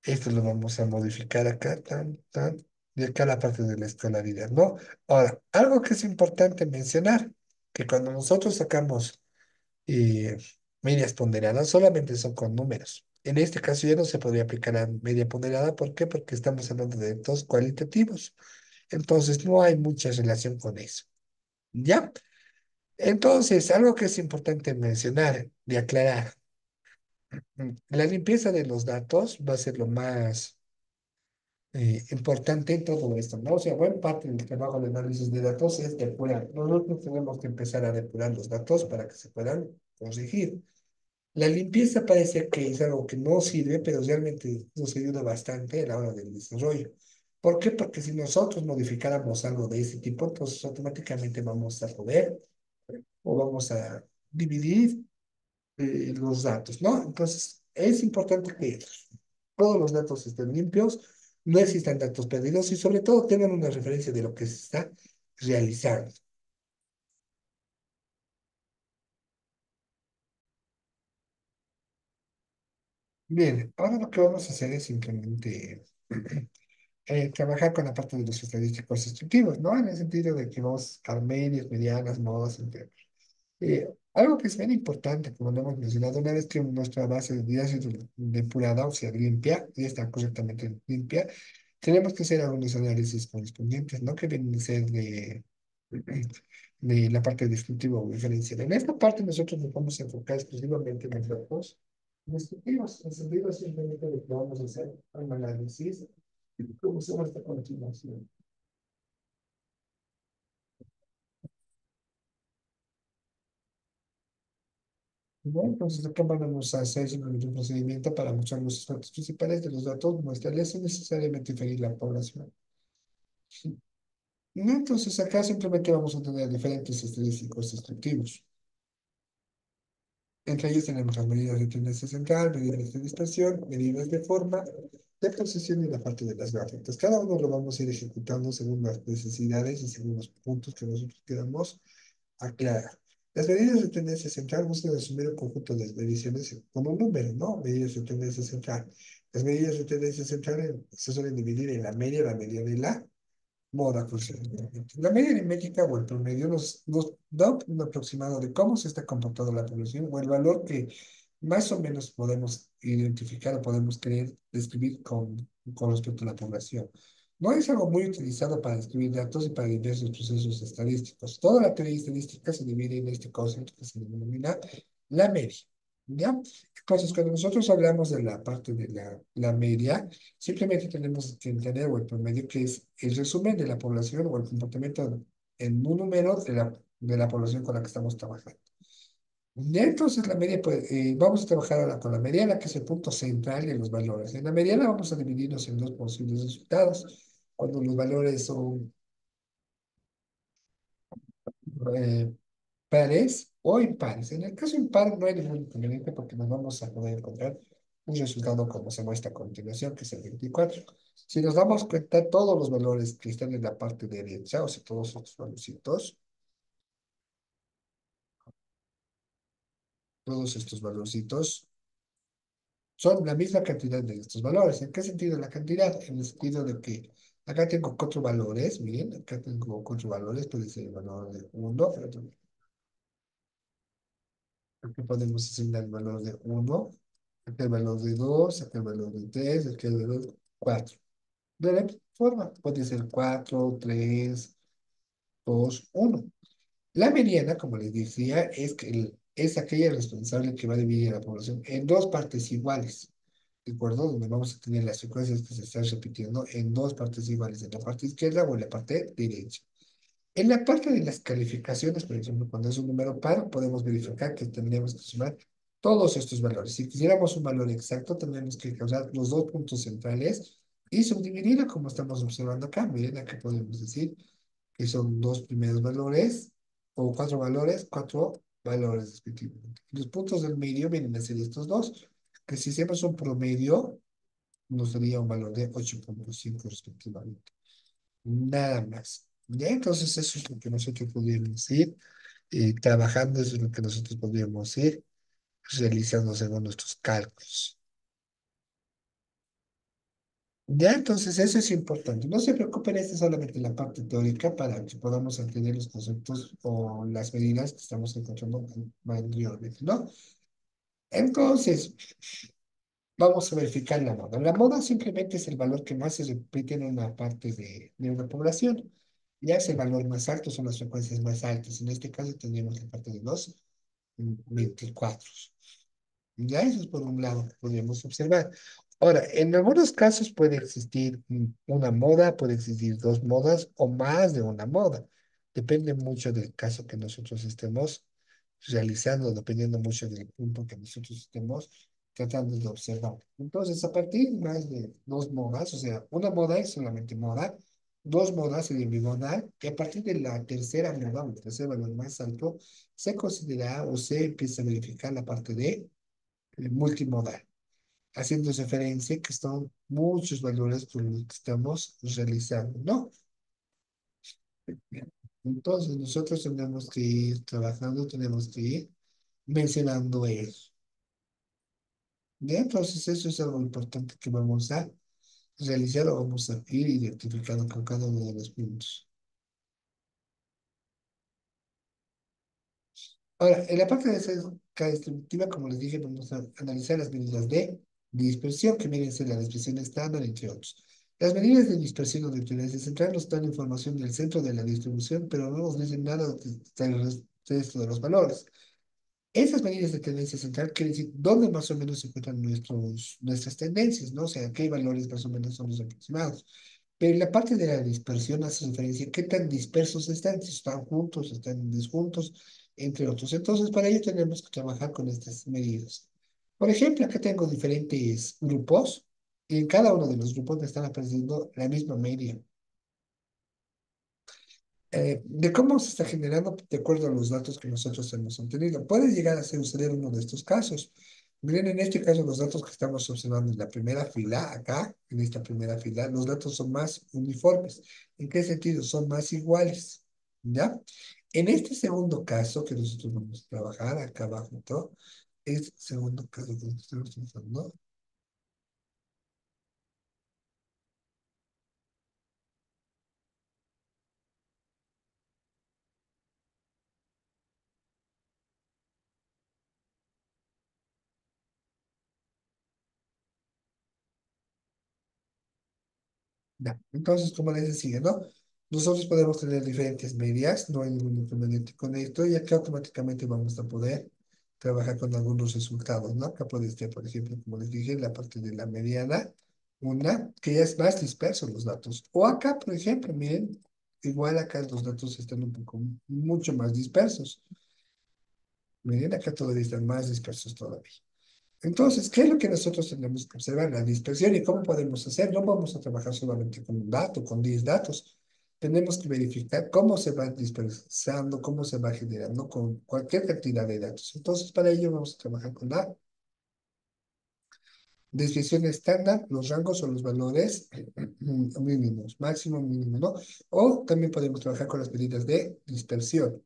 Esto lo vamos a modificar acá, tan, tan, y acá la parte de la escolaridad, ¿no? Ahora, algo que es importante mencionar, que cuando nosotros sacamos eh, medias ponderadas, solamente son con números. En este caso ya no se podría aplicar la media ponderada, ¿por qué? Porque estamos hablando de datos cualitativos. Entonces, no hay mucha relación con eso. ¿Ya? Entonces, algo que es importante mencionar y aclarar, la limpieza de los datos va a ser lo más importante en todo esto, ¿no? O sea, buena parte del trabajo de análisis de datos es depurar. Nosotros tenemos que empezar a depurar los datos para que se puedan corregir. La limpieza parece que es algo que no sirve, pero realmente nos ayuda bastante a la hora del desarrollo. ¿Por qué? Porque si nosotros modificáramos algo de ese tipo, entonces automáticamente vamos a poder o vamos a dividir los datos, ¿no? Entonces, es importante que todos los datos estén limpios, no existan datos perdidos y sobre todo tengan una referencia de lo que se está realizando. Bien, ahora lo que vamos a hacer es simplemente trabajar con la parte de los estadísticos instructivos, ¿no? En el sentido de que vamos a sacar medias, medianas, modas, entre algo que es bien importante, como lo hemos mencionado, una vez que nuestra base de datos es depurada, o sea, limpia, y está correctamente limpia, tenemos que hacer algunos análisis correspondientes, ¿no? Que vienen a ser de la parte descriptiva o diferencial. En esta parte nosotros nos vamos a enfocar exclusivamente en los datos descriptivos, en el sentido simplemente de que vamos a hacer un análisis, como se muestra a continuación. Bueno, entonces acá vamos a hacer simplemente un procedimiento para mostrar los aspectos principales de los datos, muestrarles sin necesariamente inferir la población. Sí. No, entonces acá simplemente vamos a tener diferentes estadísticos descriptivos. Entre ellos tenemos las medidas de tendencia central, medidas de dispersión, medidas de forma, de posición y la parte de las gráficas. Cada uno lo vamos a ir ejecutando según las necesidades y según los puntos que nosotros queramos aclarar. Las medidas de tendencia central buscan asumir un conjunto de mediciones como un número, ¿no? Medidas de tendencia central. Las medidas de tendencia central se suelen dividir en la media de la moda aproximadamente. La media aritmética o el promedio nos da un aproximado de cómo se está comportando la población o el valor que más o menos podemos identificar o podemos querer describir con respecto a la población. No es algo muy utilizado para describir datos y para diversos procesos estadísticos. Toda la teoría estadística se divide en este concepto que se denomina la media. ¿Ya? Entonces, cuando nosotros hablamos de la parte de la media, simplemente tenemos que entender o el promedio, que es el resumen de la población o el comportamiento en un número de la población con la que estamos trabajando. Ya entonces la media, pues, vamos a trabajar ahora con la mediana, que es el punto central de los valores. En la mediana vamos a dividirnos en dos posibles resultados. Cuando los valores son eh, pares o impares. En el caso impar no hay ningún inconveniente porque nos vamos a poder encontrar un resultado como se muestra a continuación, que es el 24. Si nos damos cuenta, todos los valores que están en la parte derecha, o sea, todos estos valorcitos, todos estos valorcitos son la misma cantidad de estos valores. ¿En qué sentido la cantidad? En el sentido de que acá tengo cuatro valores, miren, acá tengo cuatro valores, puede ser el valor de uno, pero aquí podemos asignar el valor de uno, acá el valor de 2, acá el valor de 3, acá el valor de 4. De la misma forma, puede ser 4, 3, 2, 1. La mediana, como les decía, es aquella responsable que va a dividir a la población en dos partes iguales, ¿de acuerdo? Donde vamos a tener las frecuencias que se están repitiendo en dos partes iguales, en la parte izquierda o en la parte derecha. En la parte de las calificaciones, por ejemplo, cuando es un número par, podemos verificar que tendríamos que sumar todos estos valores. Si quisiéramos un valor exacto, tendríamos que causar los dos puntos centrales y subdividirlo como estamos observando acá. Miren, acá podemos decir que son dos primeros valores o cuatro valores respectivamente. Los puntos del medio vienen a ser estos dos, que si hacemos un promedio, nos daría un valor de 8,5 respectivamente. Nada más. Ya, entonces eso es lo que nosotros podríamos ir trabajando, eso es lo que nosotros podríamos ir realizando según nuestros cálculos. Ya, entonces eso es importante. No se preocupen, esta es solamente la parte teórica para que podamos entender los conceptos o las medidas que estamos encontrando anteriormente, ¿no? Entonces, vamos a verificar la moda. La moda simplemente es el valor que más se repite en una parte de una población. Ya es el valor más alto, son las frecuencias más altas. En este caso tendríamos la parte de los 24. Ya eso es por un lado que podríamos observar. Ahora, en algunos casos puede existir una moda, puede existir dos modas o más de una moda. Depende mucho del caso que nosotros estemos realizando, dependiendo mucho del punto que nosotros estemos tratando de observar. Entonces, a partir más de dos modas, o sea, una moda es solamente moda, dos modas sería bimodal, y a partir de la tercera moda, o el tercer valor más alto, se considera o se empieza a verificar la parte de multimodal, haciendo referencia que son muchos valores por los que estamos realizando, ¿no? Entonces, nosotros tenemos que ir trabajando, tenemos que ir mencionando eso. ¿Ya? Entonces, eso es algo importante que vamos a realizar o vamos a ir identificando con cada uno de los puntos. Ahora, en la parte de escala distributiva, como les dije, vamos a analizar las medidas de dispersión, que vienen a ser la dispersión estándar, entre otros. Las medidas de dispersión o de tendencia central nos dan información del centro de la distribución, pero no nos dicen nada del resto de los valores. Esas medidas de tendencia central quieren decir dónde más o menos se encuentran nuestras tendencias, ¿no? O sea, qué valores más o menos son los aproximados. Pero en la parte de la dispersión hace referencia a qué tan dispersos están, si están juntos, están disjuntos, entre otros. Entonces, para ello tenemos que trabajar con estas medidas. Por ejemplo, acá tengo diferentes grupos y en cada uno de los grupos me están apareciendo la misma media de cómo se está generando de acuerdo a los datos que nosotros hemos obtenido. Puede llegar a suceder uno de estos casos. Miren, en este caso, los datos que estamos observando en la primera fila, acá, en esta primera fila, los datos son más uniformes. ¿En qué sentido? Son más iguales. ¿Ya? En este segundo caso que nosotros vamos a trabajar, acá abajo, todo, es segundo caso que nosotros estamos trabajando. Ya. Entonces, como les decía, ¿no? Nosotros podemos tener diferentes medias, no hay ningún inconveniente con esto, y acá automáticamente vamos a poder trabajar con algunos resultados, ¿no? Acá puede estar, por ejemplo, como les dije, la parte de la mediana, una que ya es más disperso los datos. O acá, por ejemplo, miren, igual acá los datos están un poco, mucho más dispersos. Miren, acá todavía están más dispersos todavía. Entonces, ¿qué es lo que nosotros tenemos que observar? La dispersión y cómo podemos hacer. No vamos a trabajar solamente con un dato, con 10 datos. Tenemos que verificar cómo se va dispersando, cómo se va generando con cualquier cantidad de datos. Entonces, para ello vamos a trabajar con la desviación estándar, los rangos o los valores mínimos, máximo, mínimo, ¿no? O también podemos trabajar con las medidas de dispersión.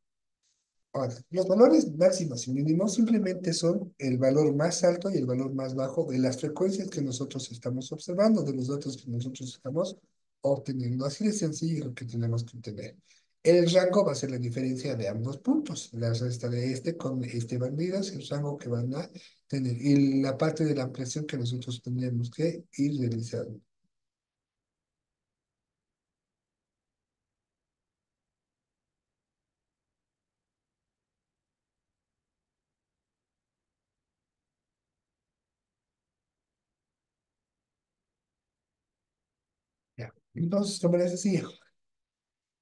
Ahora, los valores máximos y mínimos simplemente son el valor más alto y el valor más bajo de las frecuencias que nosotros estamos observando, de los datos que nosotros estamos obteniendo. Así de sencillo lo que tenemos que tener. El rango va a ser la diferencia de ambos puntos. La resta de este con este bandido es el rango que van a tener. Y la parte de la ampliación que nosotros tendremos que ir realizando. Ya. Entonces, lo más sencillo.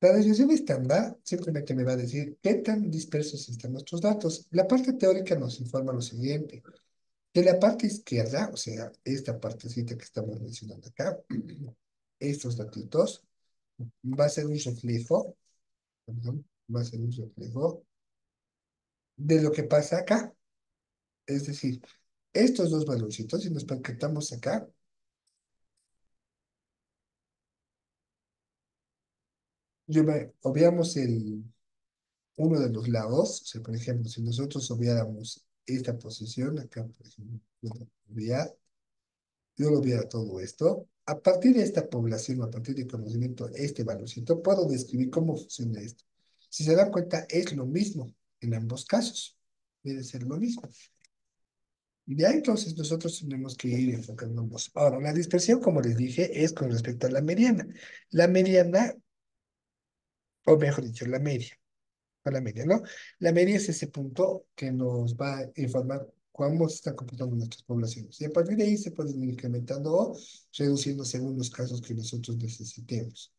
La desviación estándar simplemente me va a decir qué tan dispersos están nuestros datos. La parte teórica nos informa lo siguiente, que la parte izquierda, o sea, esta partecita que estamos mencionando acá, estos datitos, va a ser un reflejo, perdón, va a ser un reflejo de lo que pasa acá. Es decir, estos dos valorcitos, si nos paquetamos acá, obviamos uno de los lados, o sea, por ejemplo, si nosotros obviáramos esta posición, acá, por ejemplo, obviar, yo lo viera todo esto, a partir de esta población, a partir del conocimiento de este valorcito, puedo describir cómo funciona esto. Si se dan cuenta, es lo mismo en ambos casos. Debe ser lo mismo. Ya entonces nosotros tenemos que ir enfocándonos. Ahora, la dispersión, como les dije, es con respecto a la mediana. La mediana, o mejor dicho, la media. A la media, ¿no? La media es ese punto que nos va a informar cómo se están comportando nuestras poblaciones. Y a partir de ahí se pueden ir incrementando o reduciendo según los casos que nosotros necesitemos.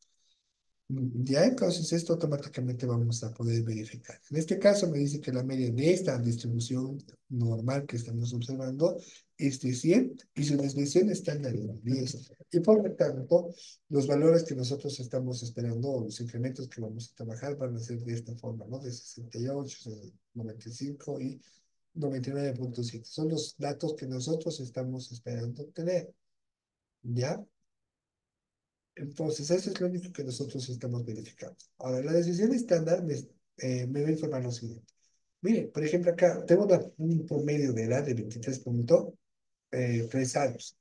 Ya, entonces esto automáticamente vamos a poder verificar. En este caso me dice que la media de esta distribución normal que estamos observando es de 100 y su desviación estándar en 10. Y por lo tanto, los valores que nosotros estamos esperando o los incrementos que vamos a trabajar van a ser de esta forma, ¿no? De 68, 95 y 99,7. Son los datos que nosotros estamos esperando tener. ¿Ya? Entonces, eso es lo único que nosotros estamos verificando. Ahora, la decisión estándar me va a informar lo siguiente. Mire, por ejemplo, acá tengo un promedio de edad de 23,3 años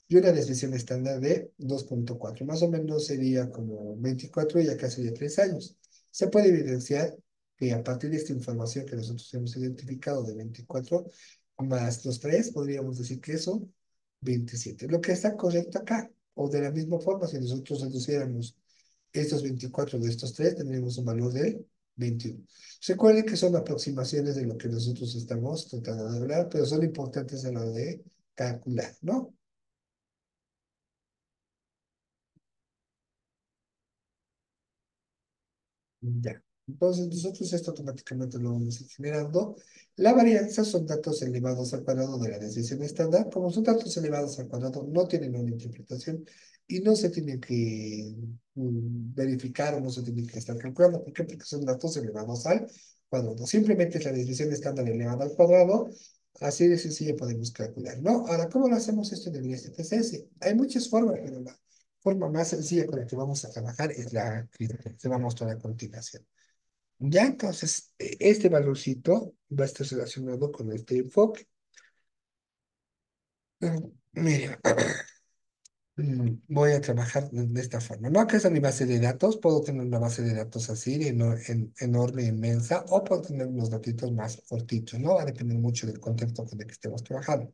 y una decisión estándar de 2,4. Más o menos sería como 24 y acá sería 3 años. Se puede evidenciar que a partir de esta información que nosotros hemos identificado de 24 más los 3, podríamos decir que son 27. Lo que está correcto acá. O de la misma forma, si nosotros reduciéramos estos 24 de estos 3, tendríamos un valor de 21. Recuerden que son aproximaciones de lo que nosotros estamos tratando de hablar, pero son importantes a la hora de calcular, ¿no? Ya. Entonces, nosotros esto automáticamente lo vamos a ir generando. La varianza son datos elevados al cuadrado de la decisión estándar. Como son datos elevados al cuadrado, no tienen una interpretación y no se tienen que verificar o no se tienen que estar calculando. ¿Por qué? Porque son datos elevados al cuadrado. Simplemente es la decisión estándar elevada al cuadrado. Así de sencillo podemos calcular, ¿no? Ahora, ¿cómo lo hacemos esto en el ISPCS? Hay muchas formas, pero la forma más sencilla con la que vamos a trabajar es la que se va a mostrar a continuación. Ya entonces, este valorcito va a estar relacionado con este enfoque. Mira, voy a trabajar de esta forma. No que es mi base de datos, puedo tener una base de datos así, enorme, inmensa, o puedo tener unos datitos más cortitos, ¿no? Va a depender mucho del contexto con el que estemos trabajando.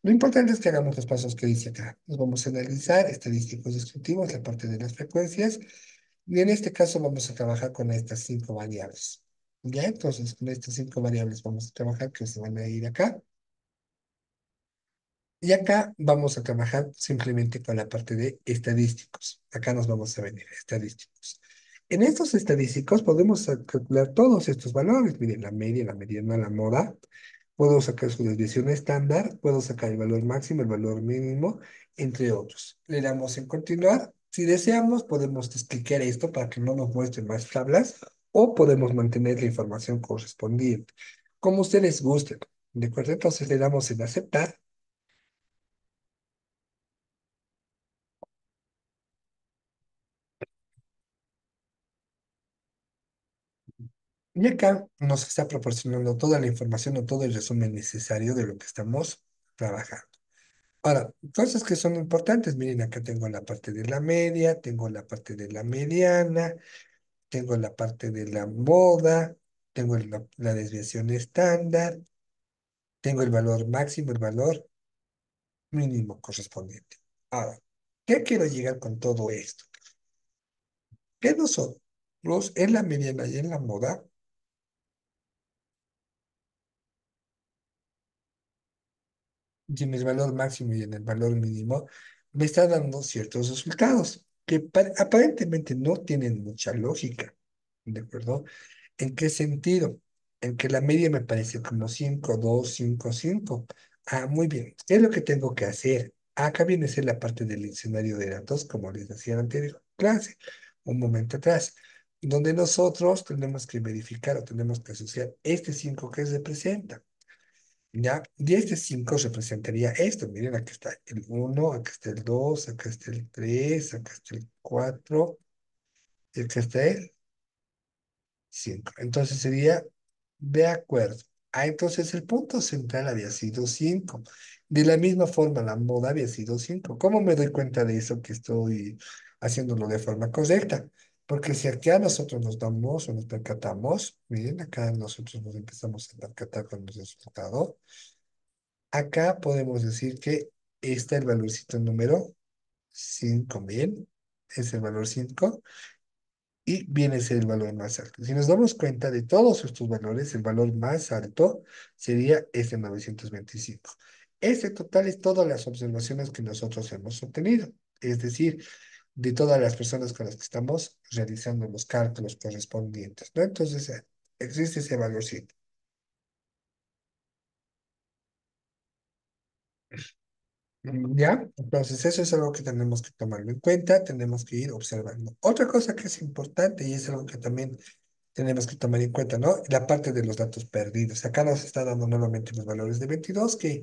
Lo importante es que hagamos los pasos que dice acá. Nos vamos a analizar estadísticos descriptivos, la parte de las frecuencias, y en este caso vamos a trabajar con estas 5 variables. Ya, entonces con estas 5 variables vamos a trabajar, que se van a ir acá. Y acá vamos a trabajar simplemente con la parte de estadísticos. Acá nos vamos a venir, estadísticos. En estos estadísticos podemos calcular todos estos valores. Miren, la media, la mediana, la moda. Puedo sacar su desviación estándar, puedo sacar el valor máximo, el valor mínimo, entre otros. Le damos en continuar. Si deseamos, podemos descliquear esto para que no nos muestre más tablas o podemos mantener la información correspondiente, como ustedes gusten. ¿De acuerdo? Entonces le damos en aceptar. Y acá nos está proporcionando toda la información o todo el resumen necesario de lo que estamos trabajando. Ahora, cosas que son importantes, miren, acá tengo la parte de la media, tengo la parte de la mediana, tengo la parte de la moda, tengo la desviación estándar, tengo el valor máximo, el valor mínimo correspondiente. Ahora, ¿qué quiero llegar con todo esto? Que nosotros en la mediana y en la moda, y en el valor máximo y en el valor mínimo, me está dando ciertos resultados que aparentemente no tienen mucha lógica. ¿De acuerdo? ¿En qué sentido? En que la media me parece como 5, 2, 5, 5. Ah, muy bien. ¿Qué es lo que tengo que hacer? Acá viene a ser la parte del diccionario de datos, como les decía en la anterior clase, un momento atrás, donde nosotros tenemos que verificar o tenemos que asociar este 5 que representa. ¿Ya? Y este 5 representaría esto. Miren, aquí está el uno, acá está el 2, acá está el 3, acá está el 4 y acá está el 5. Entonces sería de acuerdo. Ah, entonces el punto central había sido 5. De la misma forma, la moda había sido 5. ¿Cómo me doy cuenta de eso que estoy haciéndolo de forma correcta? Porque si acá nosotros nos damos o nos percatamos, miren, acá nosotros nos empezamos a percatar con el resultado. Acá podemos decir que está el valorcito número 5, bien, es el valor 5 y viene a ser el valor más alto. Si nos damos cuenta de todos estos valores, el valor más alto sería este 925. Este total es todas las observaciones que nosotros hemos obtenido, es decir, de todas las personas con las que estamos realizando los cálculos correspondientes, ¿no? Entonces, existe ese valorcito. ¿Ya? Entonces, eso es algo que tenemos que tomarlo en cuenta, tenemos que ir observando. Otra cosa que es importante y es algo que también tenemos que tomar en cuenta, ¿no? La parte de los datos perdidos. Acá nos está dando nuevamente los valores de 22 que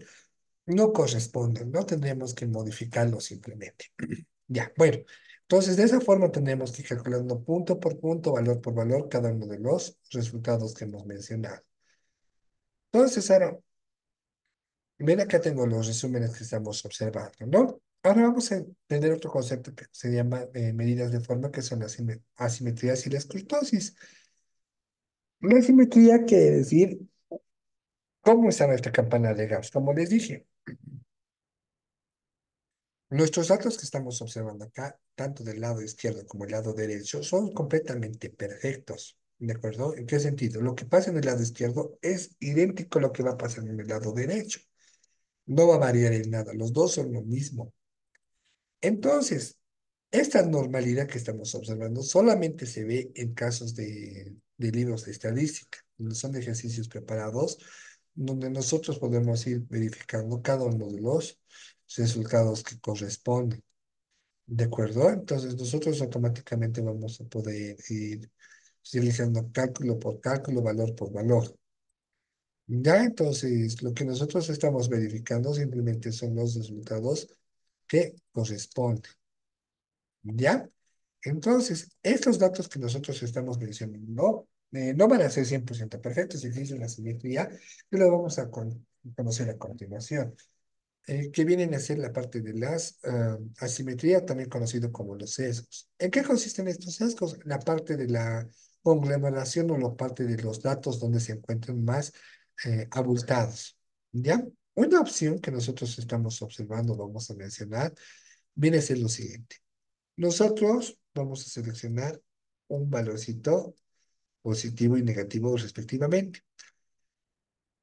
no corresponden, ¿no? Tendríamos que modificarlos simplemente. Ya, bueno. Entonces, de esa forma tenemos que ir calculando punto por punto, valor por valor, cada uno de los resultados que hemos mencionado. Entonces, ahora, ven acá tengo los resúmenes que estamos observando, ¿no? Ahora vamos a entender otro concepto que se llama medidas de forma, que son las asimetrías y las kurtosis. La asimetría quiere decir cómo está nuestra campana de Gauss. Como les dije, nuestros datos que estamos observando acá, tanto del lado izquierdo como el lado derecho, son completamente perfectos. ¿De acuerdo? ¿En qué sentido? Lo que pasa en el lado izquierdo es idéntico a lo que va a pasar en el lado derecho. No va a variar en nada. Los dos son lo mismo. Entonces, esta normalidad que estamos observando solamente se ve en casos de libros de estadística, donde son ejercicios preparados, donde nosotros podemos ir verificando cada uno de los resultados que corresponden. ¿De acuerdo? Entonces, nosotros automáticamente vamos a poder ir realizando cálculo por cálculo, valor por valor. Ya, entonces, lo que nosotros estamos verificando simplemente son los resultados que corresponden. ¿Ya? Entonces, estos datos que nosotros estamos mencionando no van a ser 100% perfectos, existe una simetría que lo vamos a conocer a continuación, que vienen a ser la parte de las asimetría, también conocido como los sesgos. ¿En qué consisten estos sesgos? La parte de la conglomeración o la parte de los datos donde se encuentran más abultados. ¿Ya? Una opción que nosotros estamos observando, vamos a mencionar, viene a ser lo siguiente. Nosotros vamos a seleccionar un valorcito positivo y negativo respectivamente.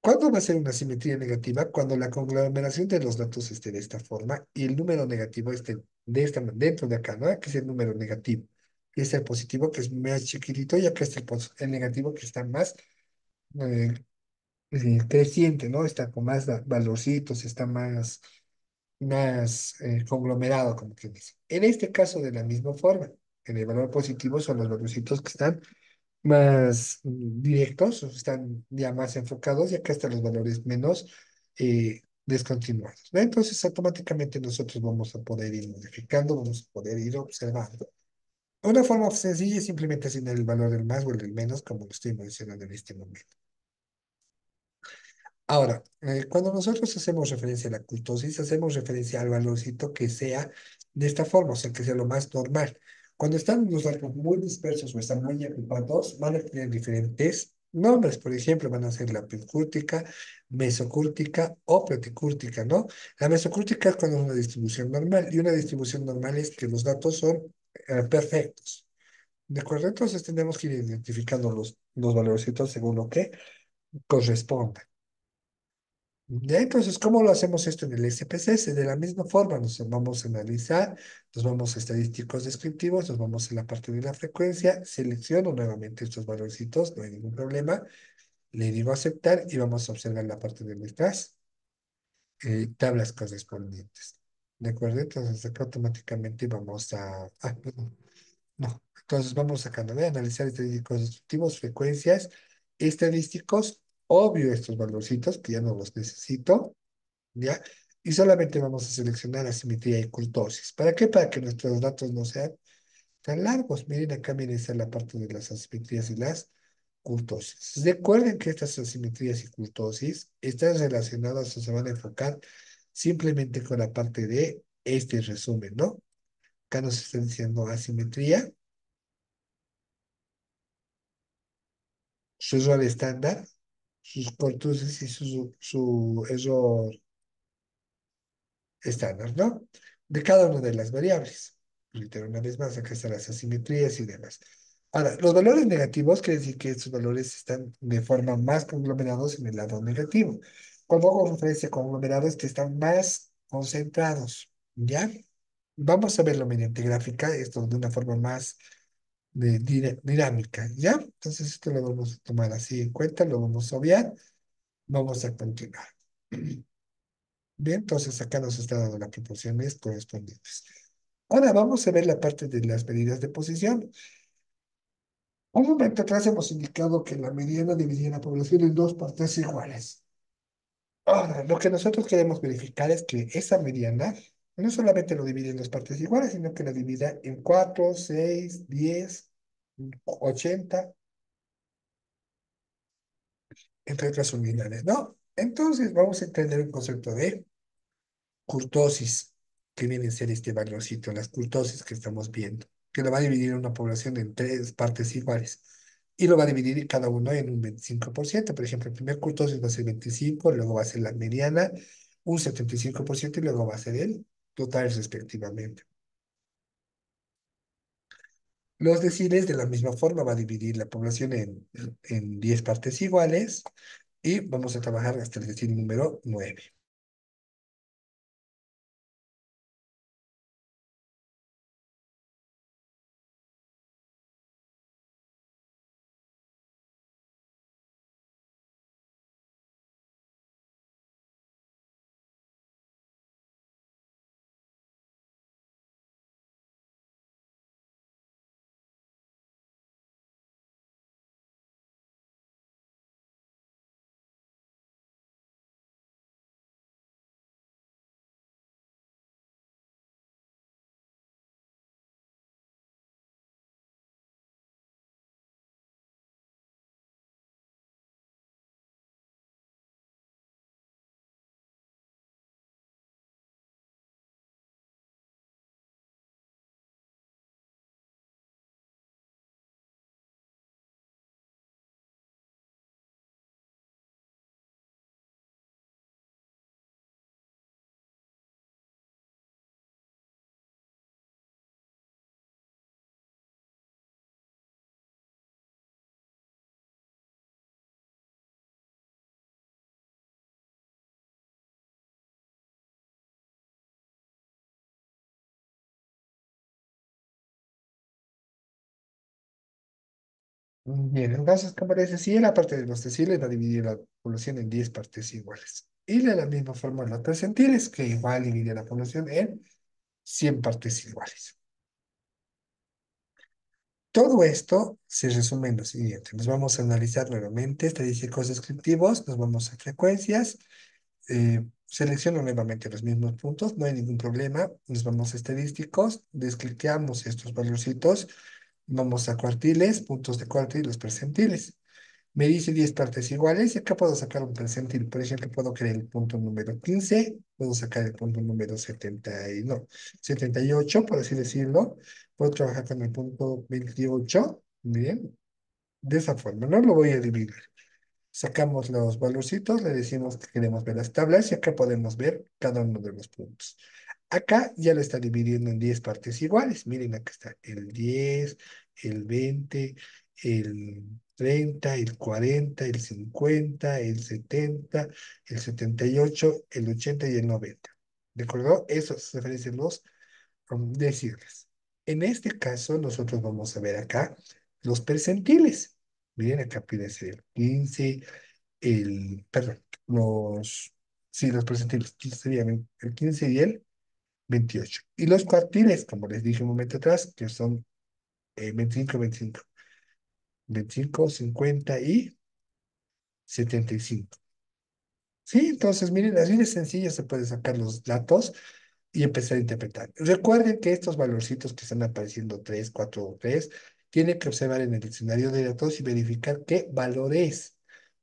¿Cuándo va a ser una simetría negativa? Cuando la conglomeración de los datos esté de esta forma y el número negativo esté dentro de acá, ¿no? Aquí es el número negativo. Y es el positivo que es más chiquitito y acá está el negativo que está más eh, creciente, ¿no? Está con más valorcitos, está más conglomerado, como quien dice. En este caso, de la misma forma, en el valor positivo son los valorcitos que están más directos, o están ya más enfocados, y acá están los valores menos descontinuados, ¿no? Entonces, automáticamente nosotros vamos a poder ir modificando, vamos a poder ir observando. Una forma sencilla es simplemente asignar el valor del más o el del menos, como lo estoy mencionando en este momento. Ahora, cuando nosotros hacemos referencia a la kurtosis, hacemos referencia al valorcito que sea de esta forma, o sea, que sea lo más normal. Cuando están los datos muy dispersos o están muy agrupados, van a tener diferentes nombres. Por ejemplo, van a ser la epicúrtica, mesocúrtica o platicúrtica, ¿no? La mesocúrtica es cuando es una distribución normal y una distribución normal es que los datos son perfectos. ¿De acuerdo? Entonces tenemos que ir identificando los valorcitos según lo que corresponda. Ya, entonces, ¿cómo lo hacemos esto en el SPSS? De la misma forma, nos vamos a analizar, nos vamos a estadísticos descriptivos, nos vamos a la parte de la frecuencia, selecciono nuevamente estos valorcitos, no hay ningún problema, le digo aceptar y vamos a observar la parte de nuestras tablas correspondientes. ¿De acuerdo? Entonces, acá automáticamente vamos a... perdón. No, entonces vamos sacando de analizar estadísticos descriptivos, frecuencias, estadísticos, obvio estos valorcitos que ya no los necesito. ¿Ya? Y solamente vamos a seleccionar asimetría y kurtosis. ¿Para qué? Para que nuestros datos no sean tan largos. Miren, acá viene esa la parte de las asimetrías y las kurtosis. Recuerden que estas asimetrías y kurtosis están relacionadas o se van a enfocar simplemente con la parte de este resumen, ¿no? Acá nos está diciendo asimetría, su error estándar, sus kurtosis y su error estándar, ¿no? De cada una de las variables. Reitero una vez más, acá están las asimetrías y demás. Ahora, los valores negativos quiere decir que estos valores están de forma más conglomerados en el lado negativo. Cuando hago referencia a conglomerados que están más concentrados, ¿ya? Vamos a verlo mediante gráfica, esto de una forma más dinámica, ¿ya? Entonces esto lo vamos a tomar así en cuenta, lo vamos a obviar, vamos a continuar. Bien, entonces acá nos está dando las proporciones correspondientes. Ahora vamos a ver la parte de las medidas de posición. Un momento atrás hemos indicado que la mediana dividía la población en dos partes iguales. Ahora, lo que nosotros queremos verificar es que esa mediana no solamente lo divide en dos partes iguales, sino que la divida en 4, 6, 10, 80, entre otras unidades, ¿no? Entonces vamos a entender un concepto de kurtosis, que viene a ser este valorcito, las kurtosis que estamos viendo, que lo va a dividir una población en tres partes iguales. Y lo va a dividir cada uno en un 25%. Por ejemplo, el primer kurtosis va a ser 25, luego va a ser la mediana, un 75% y luego va a ser el total respectivamente. Los deciles de la misma forma va a dividir la población en 10 partes iguales y vamos a trabajar hasta el decil número 9. Bien, entonces, como les decía, la parte de los deciles va a dividir la población en 10 partes iguales. Y de la misma forma los percentiles, que igual divide la población en 100 partes iguales. Todo esto se resume en lo siguiente. Nos vamos a analizar nuevamente estadísticos descriptivos, nos vamos a frecuencias, Selecciono nuevamente los mismos puntos, no hay ningún problema. Nos vamos a estadísticos, descliqueamos estos valorcitos, vamos a cuartiles, puntos de cuartil, los percentiles. Me dice 10 partes iguales y acá puedo sacar un percentil. Por ejemplo, puedo crear el punto número 15, puedo sacar el punto número 70 y no, 78 por así decirlo. Puedo trabajar con el punto 28, bien, de esa forma, no lo voy a dividir. Sacamos los valorcitos, le decimos que queremos ver las tablas y acá podemos ver cada uno de los puntos. Acá ya lo está dividiendo en 10 partes iguales. Miren, acá está el 10, el 20, el 30, el 40, el 50, el 70, el 78, el 80 y el 90. ¿De acuerdo? Eso se referencian los decirles. En este caso, nosotros vamos a ver acá los percentiles. Miren, acá pide ser el 15, perdón, sí, los percentiles serían el 15 y el 28. Y los cuartiles, como les dije un momento atrás, que son 25, 25, 25, 50 y 75. Sí, entonces miren, así de sencillo se puede sacar los datos y empezar a interpretar. Recuerden que estos valorcitos que están apareciendo 3, 4 o 3, tienen que observar en el diccionario de datos y verificar qué valor es.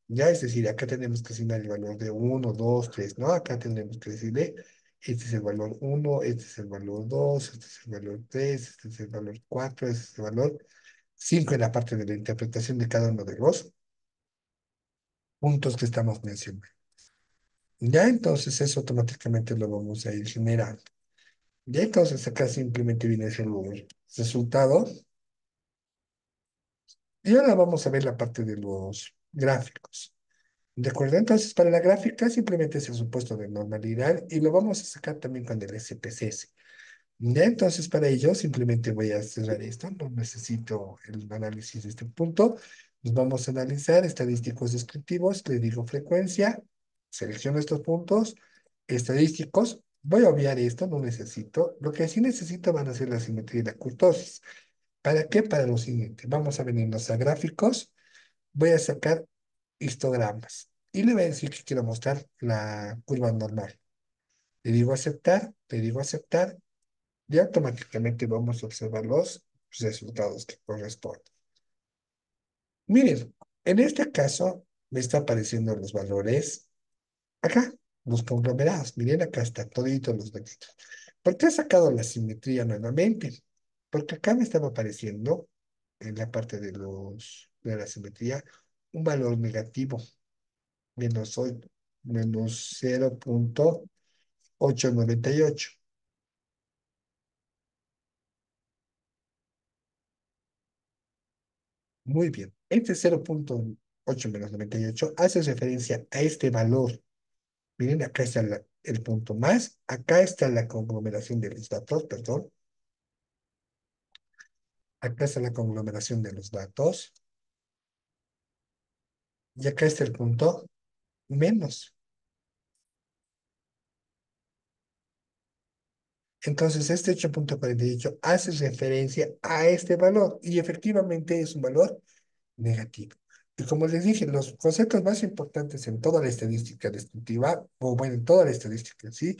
Ya, es decir, acá tenemos que asignar el valor de 1, 2, 3, ¿no? Acá tendremos que decirle, este es el valor 1, este es el valor 2, este es el valor 3, este es el valor 4, este es el valor 5 en la parte de la interpretación de cada uno de los puntos que estamos mencionando. Ya, entonces eso automáticamente lo vamos a ir generando. Ya, entonces acá simplemente viene a ser el resultado. Y ahora vamos a ver la parte de los gráficos. ¿De acuerdo? Entonces, para la gráfica simplemente es el supuesto de normalidad y lo vamos a sacar también con el SPSS. Ya, entonces, para ello simplemente voy a cerrar esto. No necesito el análisis de este punto. Nos vamos a analizar estadísticos descriptivos. Le digo frecuencia. Selecciono estos puntos. Estadísticos. Voy a obviar esto, no necesito. Lo que sí necesito van a ser la simetría y la kurtosis. ¿Para qué? Para lo siguiente. Vamos a venirnos a gráficos. Voy a sacar histogramas. Y le voy a decir que quiero mostrar la curva normal. Le digo aceptar, y automáticamente vamos a observar los resultados que corresponden. Miren, en este caso me está apareciendo los valores acá, los conglomerados. Miren, acá está todito los vectores. ¿Por qué he sacado la simetría nuevamente? Porque acá me estaba apareciendo en la parte de la simetría un valor negativo, menos, menos 0,898. Muy bien. Este 0,8 menos 98 hace referencia a este valor. Miren, acá está el punto más. Acá está la conglomeración de los datos, perdón. Acá está la conglomeración de los datos. Y acá está el punto menos. Entonces, este 8,48 hace referencia a este valor. Y efectivamente es un valor negativo. Y como les dije, los conceptos más importantes en toda la estadística descriptiva, o bueno, en toda la estadística en sí,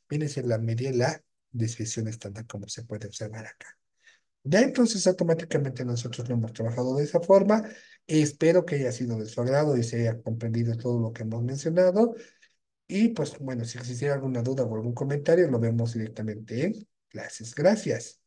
viene a ser la media y la desviación estándar, como se puede observar acá. Ya entonces automáticamente nosotros lo hemos trabajado de esa forma. Espero que haya sido de su agrado y se haya comprendido todo lo que hemos mencionado. Y pues bueno, si existiera alguna duda o algún comentario, lo vemos directamente en clases. Gracias.